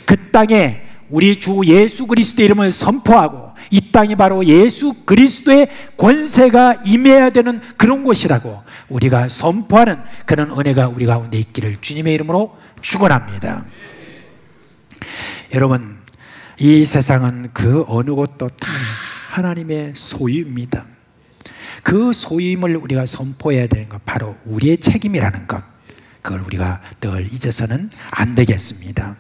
그 땅에 우리 주 예수 그리스도의 이름을 선포하고 이 땅이 바로 예수 그리스도의 권세가 임해야 되는 그런 곳이라고 우리가 선포하는 그런 은혜가 우리 가운데 있기를 주님의 이름으로 축원합니다. 여러분 이 세상은 그 어느 곳도 다 하나님의 소유입니다. 그 소유임을 우리가 선포해야 되는 것 바로 우리의 책임이라는 것, 그걸 우리가 늘 잊어서는 안 되겠습니다.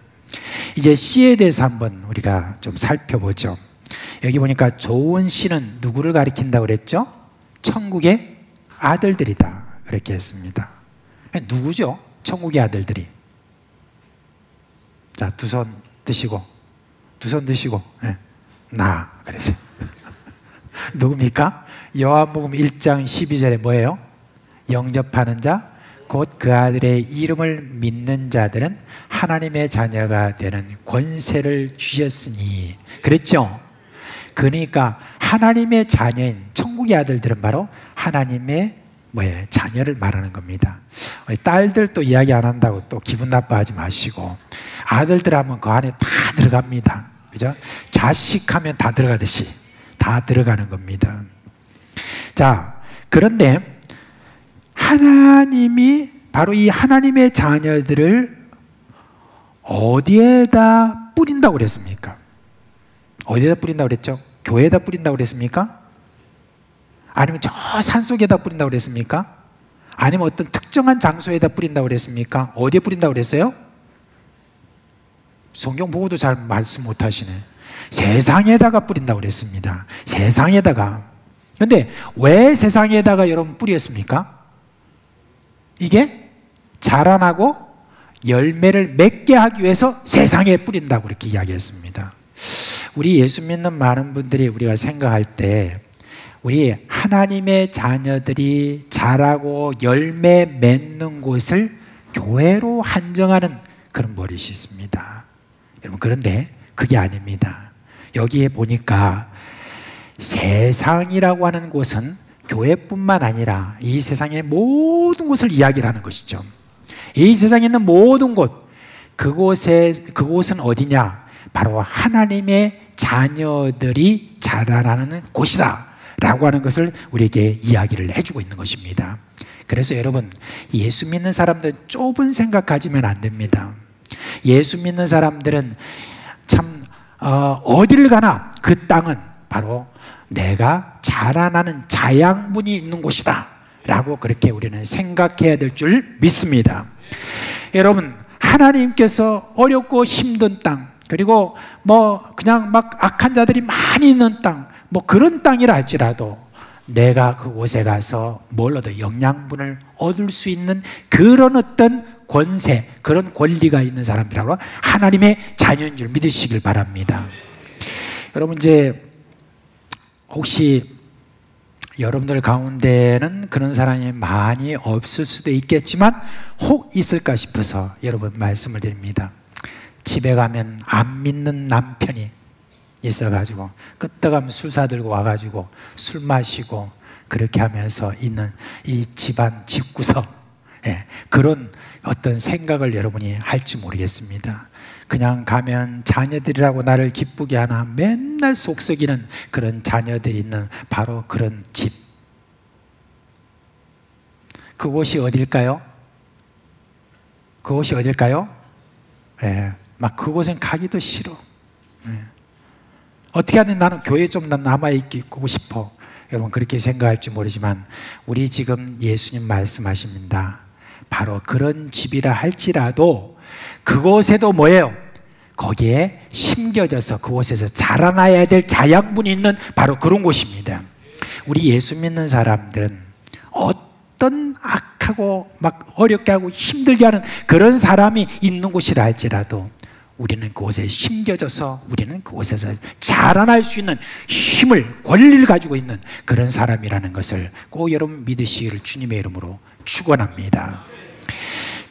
이제 씨에 대해서 한번 우리가 좀 살펴보죠. 여기 보니까 좋은 씨는 누구를 가리킨다고 그랬죠? 천국의 아들들이다 그렇게 했습니다. 누구죠? 천국의 아들들이. 자, 두 손 드시고 네. 나 그랬어요. 누굽니까? 요한복음 1장 12절에 뭐예요? 영접하는 자 곧 그 아들의 이름을 믿는 자들은 하나님의 자녀가 되는 권세를 주셨으니 그랬죠? 그러니까 하나님의 자녀인 천국의 아들들은 바로 하나님의 자녀를 말하는 겁니다. 딸들 또 이야기 안 한다고 또 기분 나빠하지 마시고 아들들 하면 그 안에 다 들어갑니다. 그죠? 자식 하면 다 들어가듯이 다 들어가는 겁니다. 자, 그런데 하나님이 바로 이 하나님의 자녀들을 어디에다 뿌린다고 그랬습니까? 어디에다 뿌린다고 그랬죠? 교회에다 뿌린다고 그랬습니까? 아니면 저 산속에다 뿌린다고 그랬습니까? 아니면 어떤 특정한 장소에다 뿌린다고 그랬습니까? 어디에 뿌린다고 그랬어요? 성경 보고도 잘 말씀 못하시네. 세상에다가 뿌린다고 그랬습니다. 세상에다가. 그런데 왜 세상에다가 여러분 뿌렸습니까? 이게 자라나고 열매를 맺게 하기 위해서 세상에 뿌린다고 그렇게 이야기했습니다. 우리 예수 믿는 많은 분들이 우리가 생각할 때 우리 하나님의 자녀들이 자라고 열매 맺는 곳을 교회로 한정하는 그런 버릇이 있습니다. 여러분 그런데 그게 아닙니다. 여기에 보니까 세상이라고 하는 곳은 교회뿐만 아니라 이 세상의 모든 곳을 이야기를 하는 것이죠. 이 세상에 있는 모든 곳, 그곳은 어디냐? 바로 하나님의 자녀들이 자라나는 곳이다 라고 하는 것을 우리에게 이야기를 해주고 있는 것입니다. 그래서 여러분, 예수 믿는 사람들은 좁은 생각 가지면 안 됩니다. 예수 믿는 사람들은 참 어디를 가나 그 땅은 바로 내가 자라나는 자양분이 있는 곳이다 라고 그렇게 우리는 생각해야 될 줄 믿습니다. 여러분, 하나님께서 어렵고 힘든 땅, 그리고 그냥 막 악한 자들이 많이 있는 땅, 그런 땅이라 할지라도 내가 그곳에 가서 뭘 얻어? 영양분을 얻을 수 있는 그런 어떤 권세, 그런 권리가 있는 사람이라고 하나님의 자녀인 줄 믿으시길 바랍니다. 여러분, 이제 혹시 여러분들 가운데는 그런 사람이 많이 없을 수도 있겠지만 혹 있을까 싶어서 여러분 말씀을 드립니다. 집에 가면 안 믿는 남편이 있어가지고 끄떡하면 술 사들고 와가지고 술 마시고 그렇게 하면서 있는 이 집안 집구석, 그런 어떤 생각을 여러분이 할지 모르겠습니다. 그냥 가면 자녀들이라고 나를 기쁘게 하나 맨날 속썩이는 그런 자녀들이 있는 바로 그런 집, 그곳이 어딜까요? 그곳이 어딜까요? 막 그곳엔 가기도 싫어. 어떻게 하든 나는 교회에 좀 남아있고 싶어. 여러분 그렇게 생각할지 모르지만 우리 지금 예수님 말씀하십니다. 바로 그런 집이라 할지라도 그곳에도 뭐예요? 거기에 심겨져서 그곳에서 자라나야 될 자양분이 있는 바로 그런 곳입니다. 우리 예수 믿는 사람들은 어떤 악하고 막 어렵게 하고 힘들게 하는 그런 사람이 있는 곳이라 할지라도 우리는 그곳에 심겨져서 우리는 그곳에서 자라날 수 있는 힘을, 권리를 가지고 있는 그런 사람이라는 것을 꼭 여러분 믿으시기를 주님의 이름으로 축원합니다.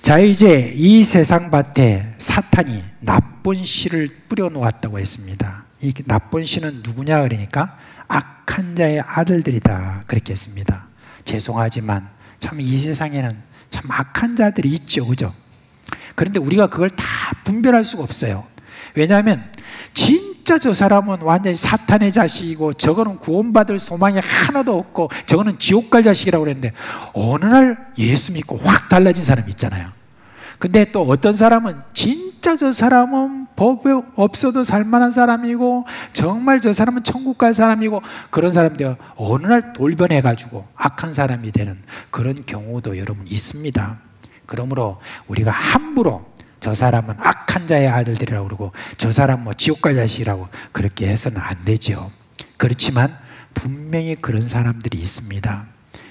자, 이제 이 세상 밭에 사탄이 나쁜 씨를 뿌려놓았다고 했습니다. 이 나쁜 씨는 누구냐 그러니까 악한 자의 아들들이다 그렇게 했습니다. 죄송하지만 참 이 세상에는 참 악한 자들이 있죠, 그죠? 그런데 우리가 그걸 다 분별할 수가 없어요. 왜냐하면 진짜 저 사람은 완전히 사탄의 자식이고 저거는 구원받을 소망이 하나도 없고 저거는 지옥 갈 자식이라고 그랬는데 어느 날 예수 믿고 확 달라진 사람이 있잖아요. 근데 또 어떤 사람은 진짜 저 사람은 법에 없어도 살만한 사람이고 정말 저 사람은 천국 갈 사람이고 그런 사람들 어느 날 돌변해가지고 악한 사람이 되는 그런 경우도 여러분 있습니다. 그러므로 우리가 함부로 저 사람은 악한 자의 아들들이라고 그러고 저 사람 지옥 갈 자식이라고 그렇게 해서는 안 되죠. 그렇지만 분명히 그런 사람들이 있습니다.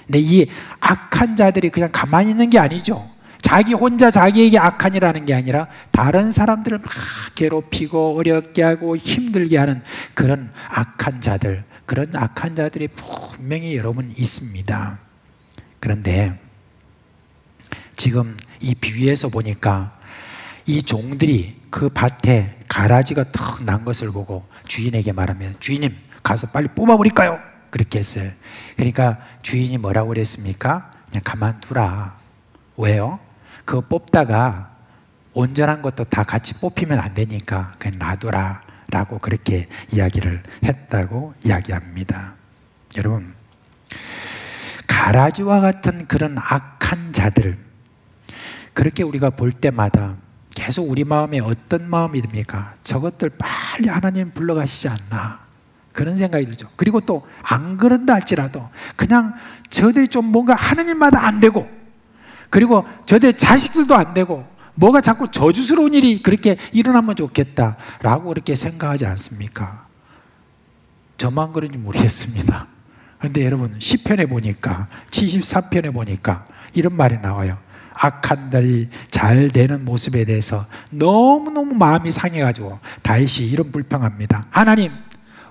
근데 이 악한 자들이 그냥 가만히 있는 게 아니죠. 자기 혼자 자기에게 악한이라는 게 아니라 다른 사람들을 막 괴롭히고 어렵게 하고 힘들게 하는 그런 악한 자들, 그런 악한 자들이 분명히 여러분 있습니다. 그런데 지금 이 비유에서 보니까 이 종들이 그 밭에 가라지가 턱 난 것을 보고 주인에게 말하면 주인님 가서 빨리 뽑아버릴까요? 그렇게 했어요. 그러니까 주인이 뭐라고 그랬습니까? 그냥 가만두라. 왜요? 그거 뽑다가 온전한 것도 다 같이 뽑히면 안 되니까 그냥 놔둬라 라고 그렇게 이야기를 했다고 이야기합니다. 여러분, 가라지와 같은 그런 악한 자들, 그렇게 우리가 볼 때마다 계속 우리 마음에 어떤 마음이 듭니까? 저것들 빨리 하나님 불러가시지 않나 그런 생각이 들죠. 그리고 또 안 그런다 할지라도 그냥 저들이 좀 뭔가 하는 일마다 안 되고 그리고 저들 자식들도 안 되고 뭐가 자꾸 저주스러운 일이 그렇게 일어나면 좋겠다라고 그렇게 생각하지 않습니까? 저만 그런지 모르겠습니다. 그런데 여러분 시편에 보니까 73편에 보니까 이런 말이 나와요. 악한 자들이 잘 되는 모습에 대해서 너무너무 마음이 상해가지고 다윗이 이런 불평합니다. 하나님,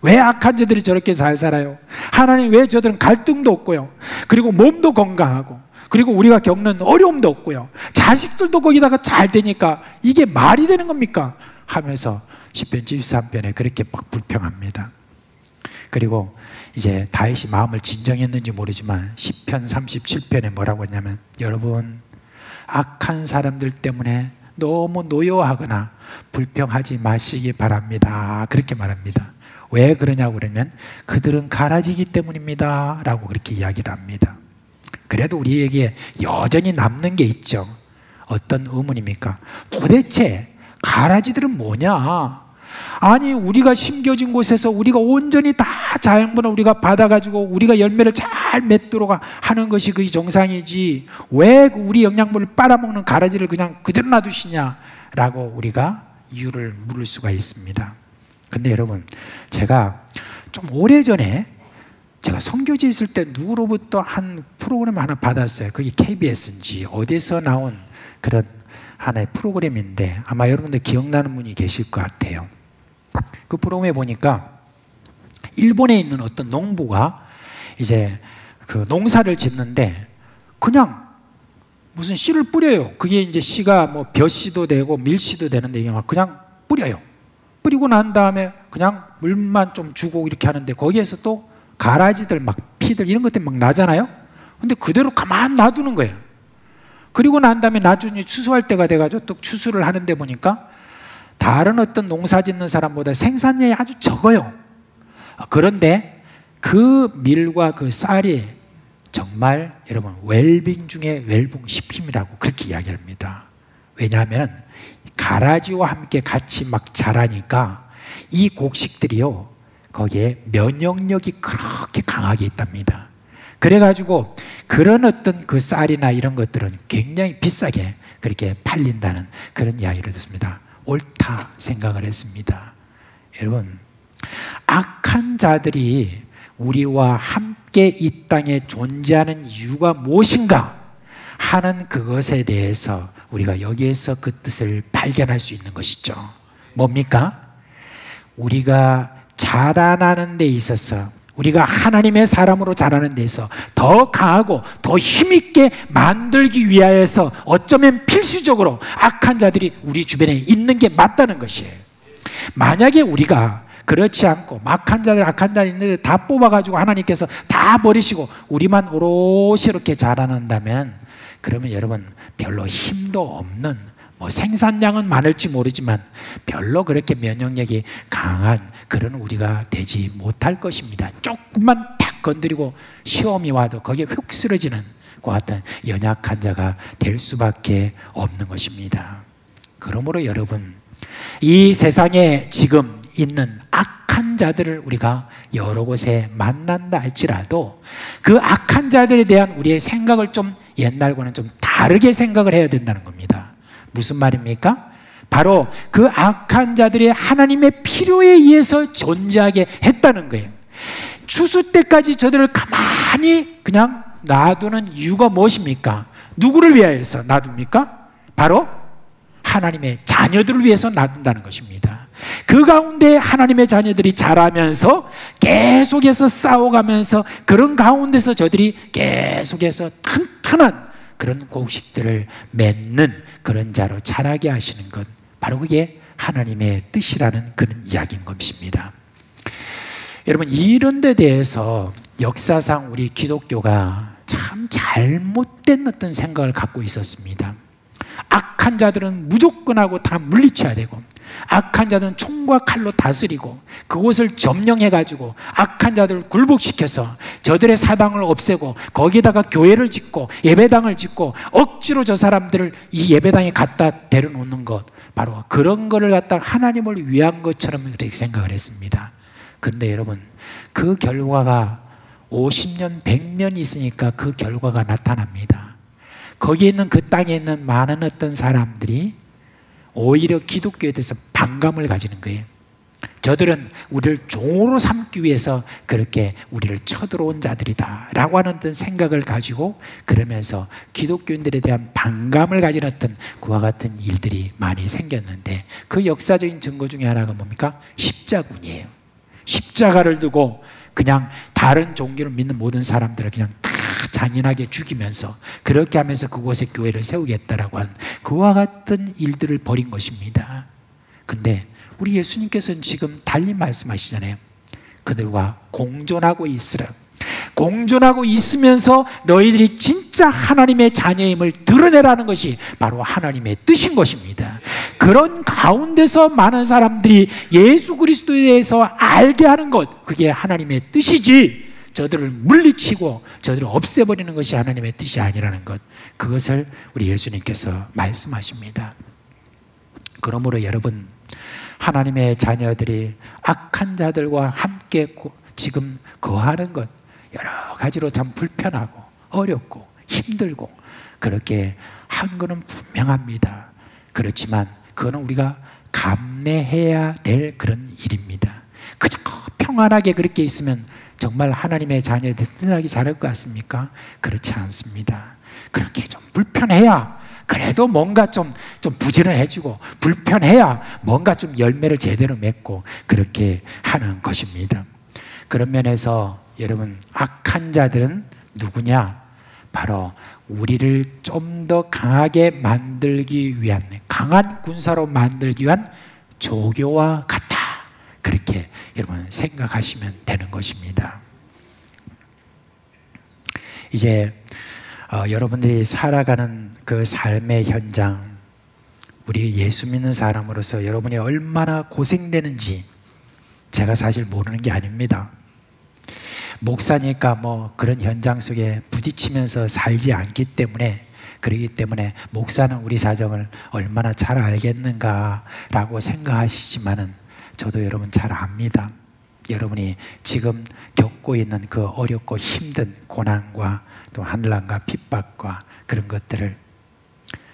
왜 악한 자들이 저렇게 잘 살아요? 하나님, 왜 저들은 갈등도 없고요, 그리고 몸도 건강하고, 그리고 우리가 겪는 어려움도 없고요, 자식들도 거기다가 잘 되니까 이게 말이 되는 겁니까? 하면서 시편 73편에 그렇게 막 불평합니다. 그리고 이제 다윗이 마음을 진정했는지 모르지만 시편 37편에 뭐라고 했냐면, 여러분 악한 사람들 때문에 너무 노여워하거나 불평하지 마시기 바랍니다. 그렇게 말합니다. 왜 그러냐고 그러면 그들은 가라지기 때문입니다 라고 그렇게 이야기를 합니다. 그래도 우리에게 여전히 남는 게 있죠. 어떤 의문입니까? 도대체 가라지들은 뭐냐? 아니, 우리가 심겨진 곳에서 우리가 온전히 다 자양분을 우리가 받아가지고 우리가 열매를 잘 맺도록 하는 것이 그게 정상이지, 왜 우리 영양분을 빨아먹는 가라지를 그냥 그대로 놔두시냐라고 우리가 이유를 물을 수가 있습니다. 근데 여러분, 제가 좀 오래전에 제가 선교지에 있을 때 누구로부터 한 프로그램 하나 받았어요. 그게 KBS인지 어디서 나온 그런 하나의 프로그램인데 아마 여러분들 기억나는 분이 계실 것 같아요. 그 프로그램에 보니까 일본에 있는 어떤 농부가 이제 그 농사를 짓는데 그냥 무슨 씨를 뿌려요. 그게 이제 씨가 뭐 벼씨도 되고 밀씨도 되는데 이게 막 그냥 뿌려요. 뿌리고 난 다음에 그냥 물만 좀 주고 이렇게 하는데 거기에서 또 가라지들 막 피들 이런 것들이 막 나잖아요. 근데 그대로 가만 놔두는 거예요. 그리고 난 다음에 나중에 추수할 때가 돼가지고 또 추수를 하는데 보니까 다른 어떤 농사 짓는 사람보다 생산량이 아주 적어요. 그런데 그 밀과 그 쌀이 정말 여러분 웰빙 중에 웰빙 식품이라고 그렇게 이야기합니다. 왜냐하면 가라지와 함께 같이 막 자라니까 이 곡식들이요 거기에 면역력이 그렇게 강하게 있답니다. 그래가지고 그런 어떤 그 쌀이나 이런 것들은 굉장히 비싸게 그렇게 팔린다는 그런 이야기를 듣습니다. 옳다 생각을 했습니다. 여러분, 악한 자들이 우리와 함께 이 땅에 존재하는 이유가 무엇인가 하는 그것에 대해서 우리가 여기에서 그 뜻을 발견할 수 있는 것이죠. 뭡니까? 우리가 자라나는 데 있어서, 우리가 하나님의 사람으로 자라는 데 있어서 더 강하고 더 힘있게 만들기 위하여서 어쩌면 필수적으로 악한 자들이 우리 주변에 있는 게 맞다는 것이에요. 만약에 우리가 그렇지 않고 악한 자들 있는 다 뽑아가지고 하나님께서 다 버리시고 우리만 오롯이 이렇게 자라난다면, 그러면 여러분 별로 힘도 없는, 뭐 생산량은 많을지 모르지만 별로 그렇게 면역력이 강한 그런 우리가 되지 못할 것입니다. 조금만 탁 건드리고 시험이 와도 거기에 훅 쓰러지는 것 같은 연약한 자가 될 수밖에 없는 것입니다. 그러므로 여러분, 이 세상에 지금 있는 악한 자들을 우리가 여러 곳에 만난다 할지라도 그 악한 자들에 대한 우리의 생각을 좀 옛날과는 좀 다르게 생각을 해야 된다는 겁니다. 무슨 말입니까? 바로 그 악한 자들이 하나님의 필요에 의해서 존재하게 했다는 거예요. 추수 때까지 저들을 가만히 그냥 놔두는 이유가 무엇입니까? 누구를 위하여서 놔둡니까? 바로 하나님의 자녀들을 위해서 놔둔다는 것입니다. 그 가운데 하나님의 자녀들이 자라면서 계속해서 싸워가면서 그런 가운데서 저들이 계속해서 튼튼한 그런 곡식들을 맺는 그런 자로 자라게 하시는 것, 바로 그게 하나님의 뜻이라는 그런 이야기인 것입니다. 여러분, 이런 데 대해서 역사상 우리 기독교가 참 잘못된 어떤 생각을 갖고 있었습니다. 악한 자들은 무조건 하고 다 물리쳐야 되고, 악한 자들은 총과 칼로 다스리고 그곳을 점령해가지고 악한 자들을 굴복시켜서 저들의 사당을 없애고 거기에다가 교회를 짓고 예배당을 짓고 억지로 저 사람들을 이 예배당에 갖다 데려놓는 것, 바로 그런 거를 갖다 하나님을 위한 것처럼 그렇게 생각을 했습니다. 그런데 여러분, 그 결과가 50년, 100년 있으니까 그 결과가 나타납니다. 거기에 있는 그 땅에 있는 많은 어떤 사람들이 오히려 기독교에 대해서 반감을 가지는 거예요. 저들은 우리를 종으로 삼기 위해서 그렇게 우리를 쳐들어온 자들이다 라고 하는 어떤 생각을 가지고, 그러면서 기독교인들에 대한 반감을 가지는 어떤 그와 같은 일들이 많이 생겼는데, 그 역사적인 증거 중에 하나가 뭡니까? 십자군이에요. 십자가를 두고 그냥 다른 종교를 믿는 모든 사람들을 그냥 다 잔인하게 죽이면서 그렇게 하면서 그곳에 교회를 세우겠다라고 하는 그와 같은 일들을 벌인 것입니다. 근데 우리 예수님께서는 지금 달리 말씀하시잖아요. 그들과 공존하고 있으라. 공존하고 있으면서 너희들이 진짜 하나님의 자녀임을 드러내라는 것이 바로 하나님의 뜻인 것입니다. 그런 가운데서 많은 사람들이 예수 그리스도에 대해서 알게 하는 것, 그게 하나님의 뜻이지, 저들을 물리치고 저들을 없애버리는 것이 하나님의 뜻이 아니라는 것, 그것을 우리 예수님께서 말씀하십니다. 그러므로 여러분, 하나님의 자녀들이 악한 자들과 함께 지금 거하는 것, 여러 가지로 참 불편하고 어렵고 힘들고 그렇게 한 것은 분명합니다. 그렇지만 그거는 우리가 감내해야 될 그런 일입니다. 그저 평안하게 그렇게 있으면 정말 하나님의 자녀들 든든하게 자랄 것 같습니까? 그렇지 않습니다. 그렇게 좀 불편해야 그래도 뭔가 좀 부지런해지고, 불편해야 뭔가 좀 열매를 제대로 맺고 그렇게 하는 것입니다. 그런 면에서 여러분, 악한 자들은 누구냐? 바로 우리를 좀 더 강하게 만들기 위한, 강한 군사로 만들기 위한 조교와 같다, 그렇게 여러분 생각하시면 되는 것입니다. 이제 여러분들이 살아가는 그 삶의 현장, 우리 예수 믿는 사람으로서 여러분이 얼마나 고생되는지 제가 사실 모르는 게 아닙니다. 목사니까 뭐 그런 현장 속에 부딪히면서 살지 않기 때문에, 그러기 때문에 목사는 우리 사정을 얼마나 잘 알겠는가라고 생각하시지만은 저도 여러분 잘 압니다. 여러분이 지금 겪고 있는 그 어렵고 힘든 고난과 또 한란과 핍박과 그런 것들을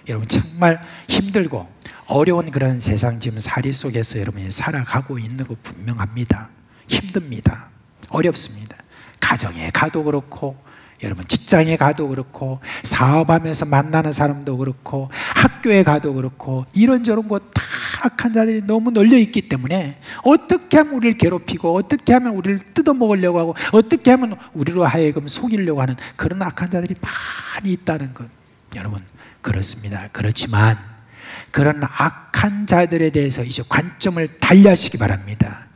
여러분 정말 힘들고 어려운 그런 세상 지금 살이 속에서 여러분이 살아가고 있는 거 분명합니다. 힘듭니다. 어렵습니다. 가정에 가도 그렇고, 여러분 직장에 가도 그렇고, 사업하면서 만나는 사람도 그렇고, 학교에 가도 그렇고, 이런저런 것 다 악한 자들이 너무 널려 있기 때문에 어떻게 하면 우리를 괴롭히고, 어떻게 하면 우리를 뜯어먹으려고 하고, 어떻게 하면 우리로 하여금 속이려고 하는 그런 악한 자들이 많이 있다는 것, 여러분 그렇습니다. 그렇지만 그런 악한 자들에 대해서 이제 관점을 달리하시기 바랍니다.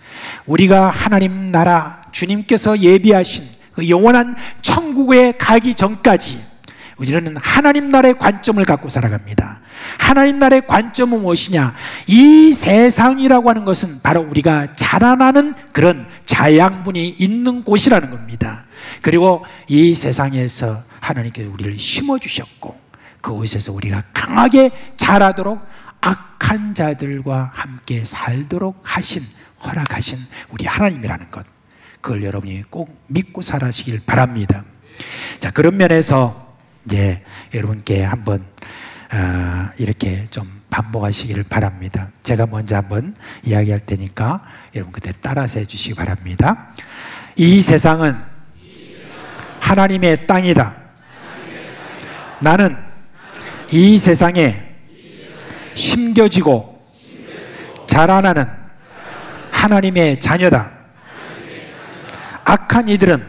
우리가 하나님 나라, 주님께서 예비하신 그 영원한 천국에 가기 전까지 우리는 하나님 나라의 관점을 갖고 살아갑니다. 하나님 나라의 관점은 무엇이냐? 이 세상이라고 하는 것은 바로 우리가 자라나는 그런 자양분이 있는 곳이라는 겁니다. 그리고 이 세상에서 하나님께서 우리를 심어주셨고, 그곳에서 우리가 강하게 자라도록 악한 자들과 함께 살도록 허락하신 우리 하나님이라는 것, 그걸 여러분이 꼭 믿고 살아시길 바랍니다. 자, 그런 면에서 이제 여러분께 한번 이렇게 좀 반복하시기를 바랍니다. 제가 먼저 한번 이야기할 테니까 여러분 그대로 따라서 해주시기 바랍니다. 이 세상은 하나님의 땅이다. 나는 이 세상에 심겨지고 자라나는 하나님의 자녀다. 악한 이들은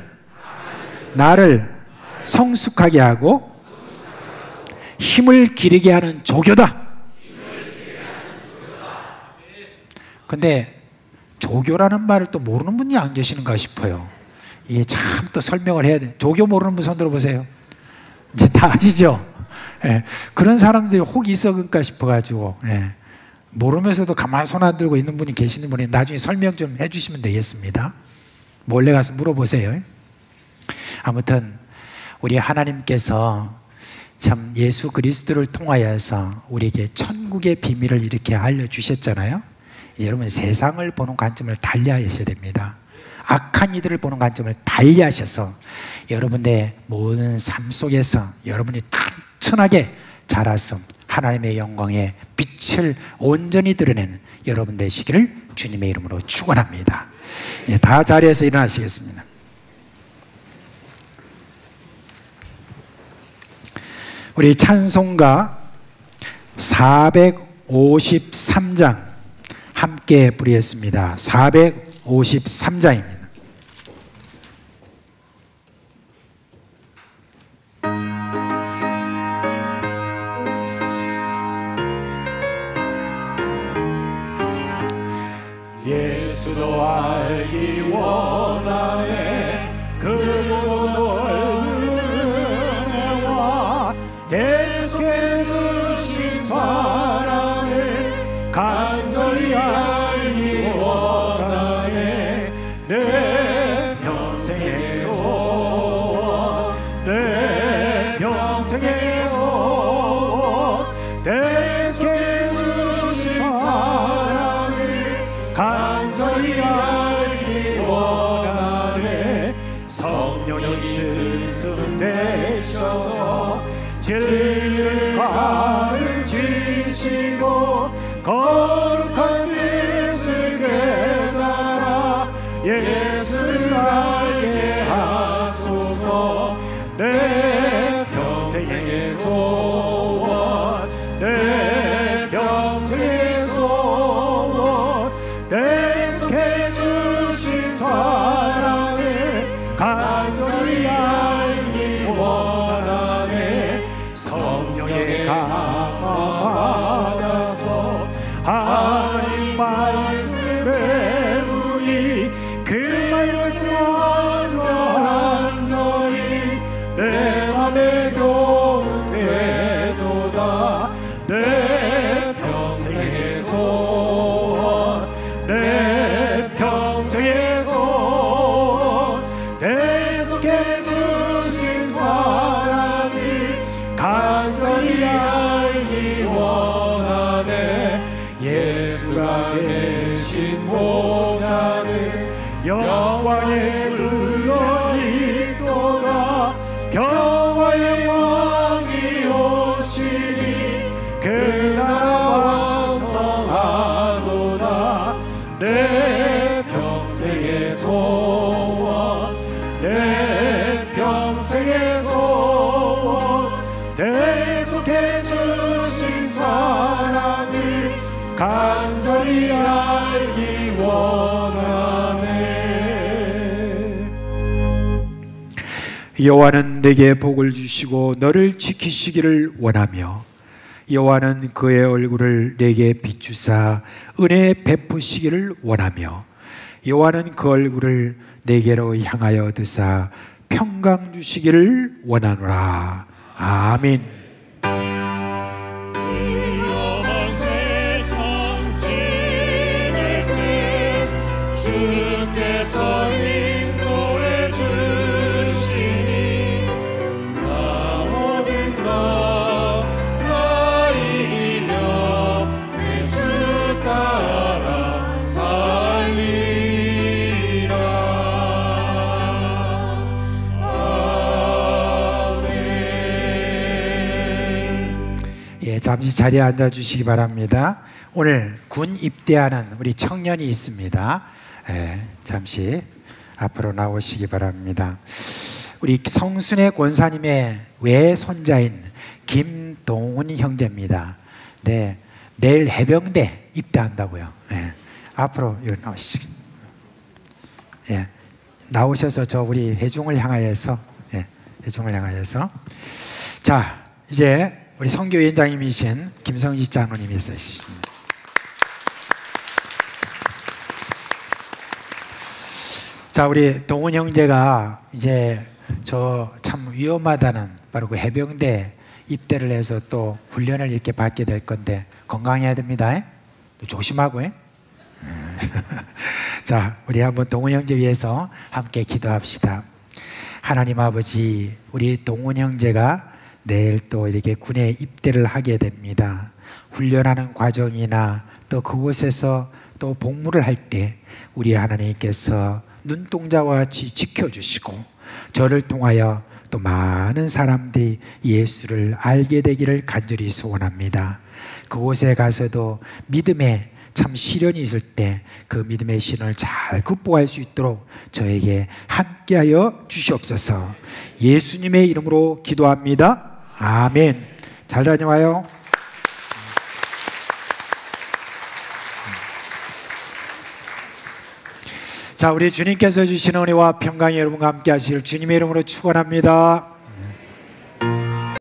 나를 성숙하게 하고 힘을 기르게 하는 조교다. 근데 조교라는 말을 또 모르는 분이 안 계시는가 싶어요. 이게 참 또 설명을 해야 돼. 조교 모르는 분 손 들어보세요. 이제 다 아시죠? 예, 그런 사람들이 혹 있을까 싶어가지고, 예, 모르면서도 가만히 손 안 들고 있는 분이 계시는 분이 나중에 설명 좀 해주시면 되겠습니다. 몰래 가서 물어보세요. 아무튼 우리 하나님께서 참 예수 그리스도를 통하여서 우리에게 천국의 비밀을 이렇게 알려주셨잖아요. 이제 여러분 세상을 보는 관점을 달리하셔야 됩니다. 악한 이들을 보는 관점을 달리하셔서 여러분의 모든 삶 속에서 여러분이 튼튼하게 자라서 하나님의 영광의 빛을 온전히 드러내는 여러분 되시기를 주님의 이름으로 축원합니다. 예, 다 자리에서 일어나시겠습니다. 우리 찬송가 453장 함께 부르겠습니다. 453장입니다. 예수도 알기 원하네. 그분의 은혜와 계속해 주신 사랑을 간절히 알기 원하네. 내 평생의 소원 평생에서 대속해 주신 사랑을 간절히 알기 원하네. 성령이 스승 되셔서 진리를 가르치시고 거룩한 뜻을 깨달아 예수를 알게 하소서. 내 평생의 소원, 내 평생의 소원, 대속해 주신 사랑을 간절히 알기 원하네. 성령의 강화 받아서 하나님 말씀 배우니 그 말씀 완전히 내 맘에 교훈되도다. 내 평생의 소원, 내 평생의 소원, 대속해 주신 사랑을 간절히 알기 원하네. 예수가 계신 모자는 영광에 눌러있도다. 평화의 왕이 오시니 그 나라 왕성하도다. 내 평생의 소원, 내 평생의 소원, 대속해 주신 사랑을 간절히 알기 원하네. 여호와는 내게 복을 주시고 너를 지키시기를 원하며 여호와는 그의 얼굴을 내게 비추사 은혜 베푸시기를 원하며 여호와는 그 얼굴을 내게로 향하여 드사 평강 주시기를 원하노라. 아멘. 위험한 세상 지낼 때 주께서 인도해 주시니 나 모든 것 이기며 내 주 따라 살리라. 예, 잠시 자리에 앉아 주시기 바랍니다. 오늘 군 입대하는 우리 청년이 있습니다. 예, 잠시 앞으로 나오시기 바랍니다. 우리 성순의 권사님의 외손자인 김동훈 형제입니다. 네, 내일 해병대 입대한다고요. 예, 앞으로 나오시기. 예, 나오셔서 저 우리 회중을 향하여서, 예, 회중을 향하여서. 자, 이제 우리 선교위원장님이신 김성지 장로님이 있으십니다. 자, 우리 동훈 형제가 이제 저 참 위험하다는 바로 그 해병대 입대를 해서 또 훈련을 이렇게 받게 될 건데 건강해야 됩니다. 조심하고. 자, 우리 한번 동훈 형제 위해서 함께 기도합시다. 하나님 아버지, 우리 동훈 형제가 내일 또 이렇게 군에 입대를 하게 됩니다. 훈련하는 과정이나 또 그곳에서 또 복무를 할 때 우리 하나님께서 눈동자와 같이 지켜주시고 저를 통하여 또 많은 사람들이 예수를 알게 되기를 간절히 소원합니다. 그곳에 가서도 믿음의 참 시련이 있을 때 그 믿음의 시련을 잘 극복할 수 있도록 저에게 함께하여 주시옵소서. 예수님의 이름으로 기도합니다. 아멘. 잘 다녀와요. 자, 우리 주님께서 주시는 은혜와 평강이 여러분과 함께 하시길 주님의 이름으로 축원합니다.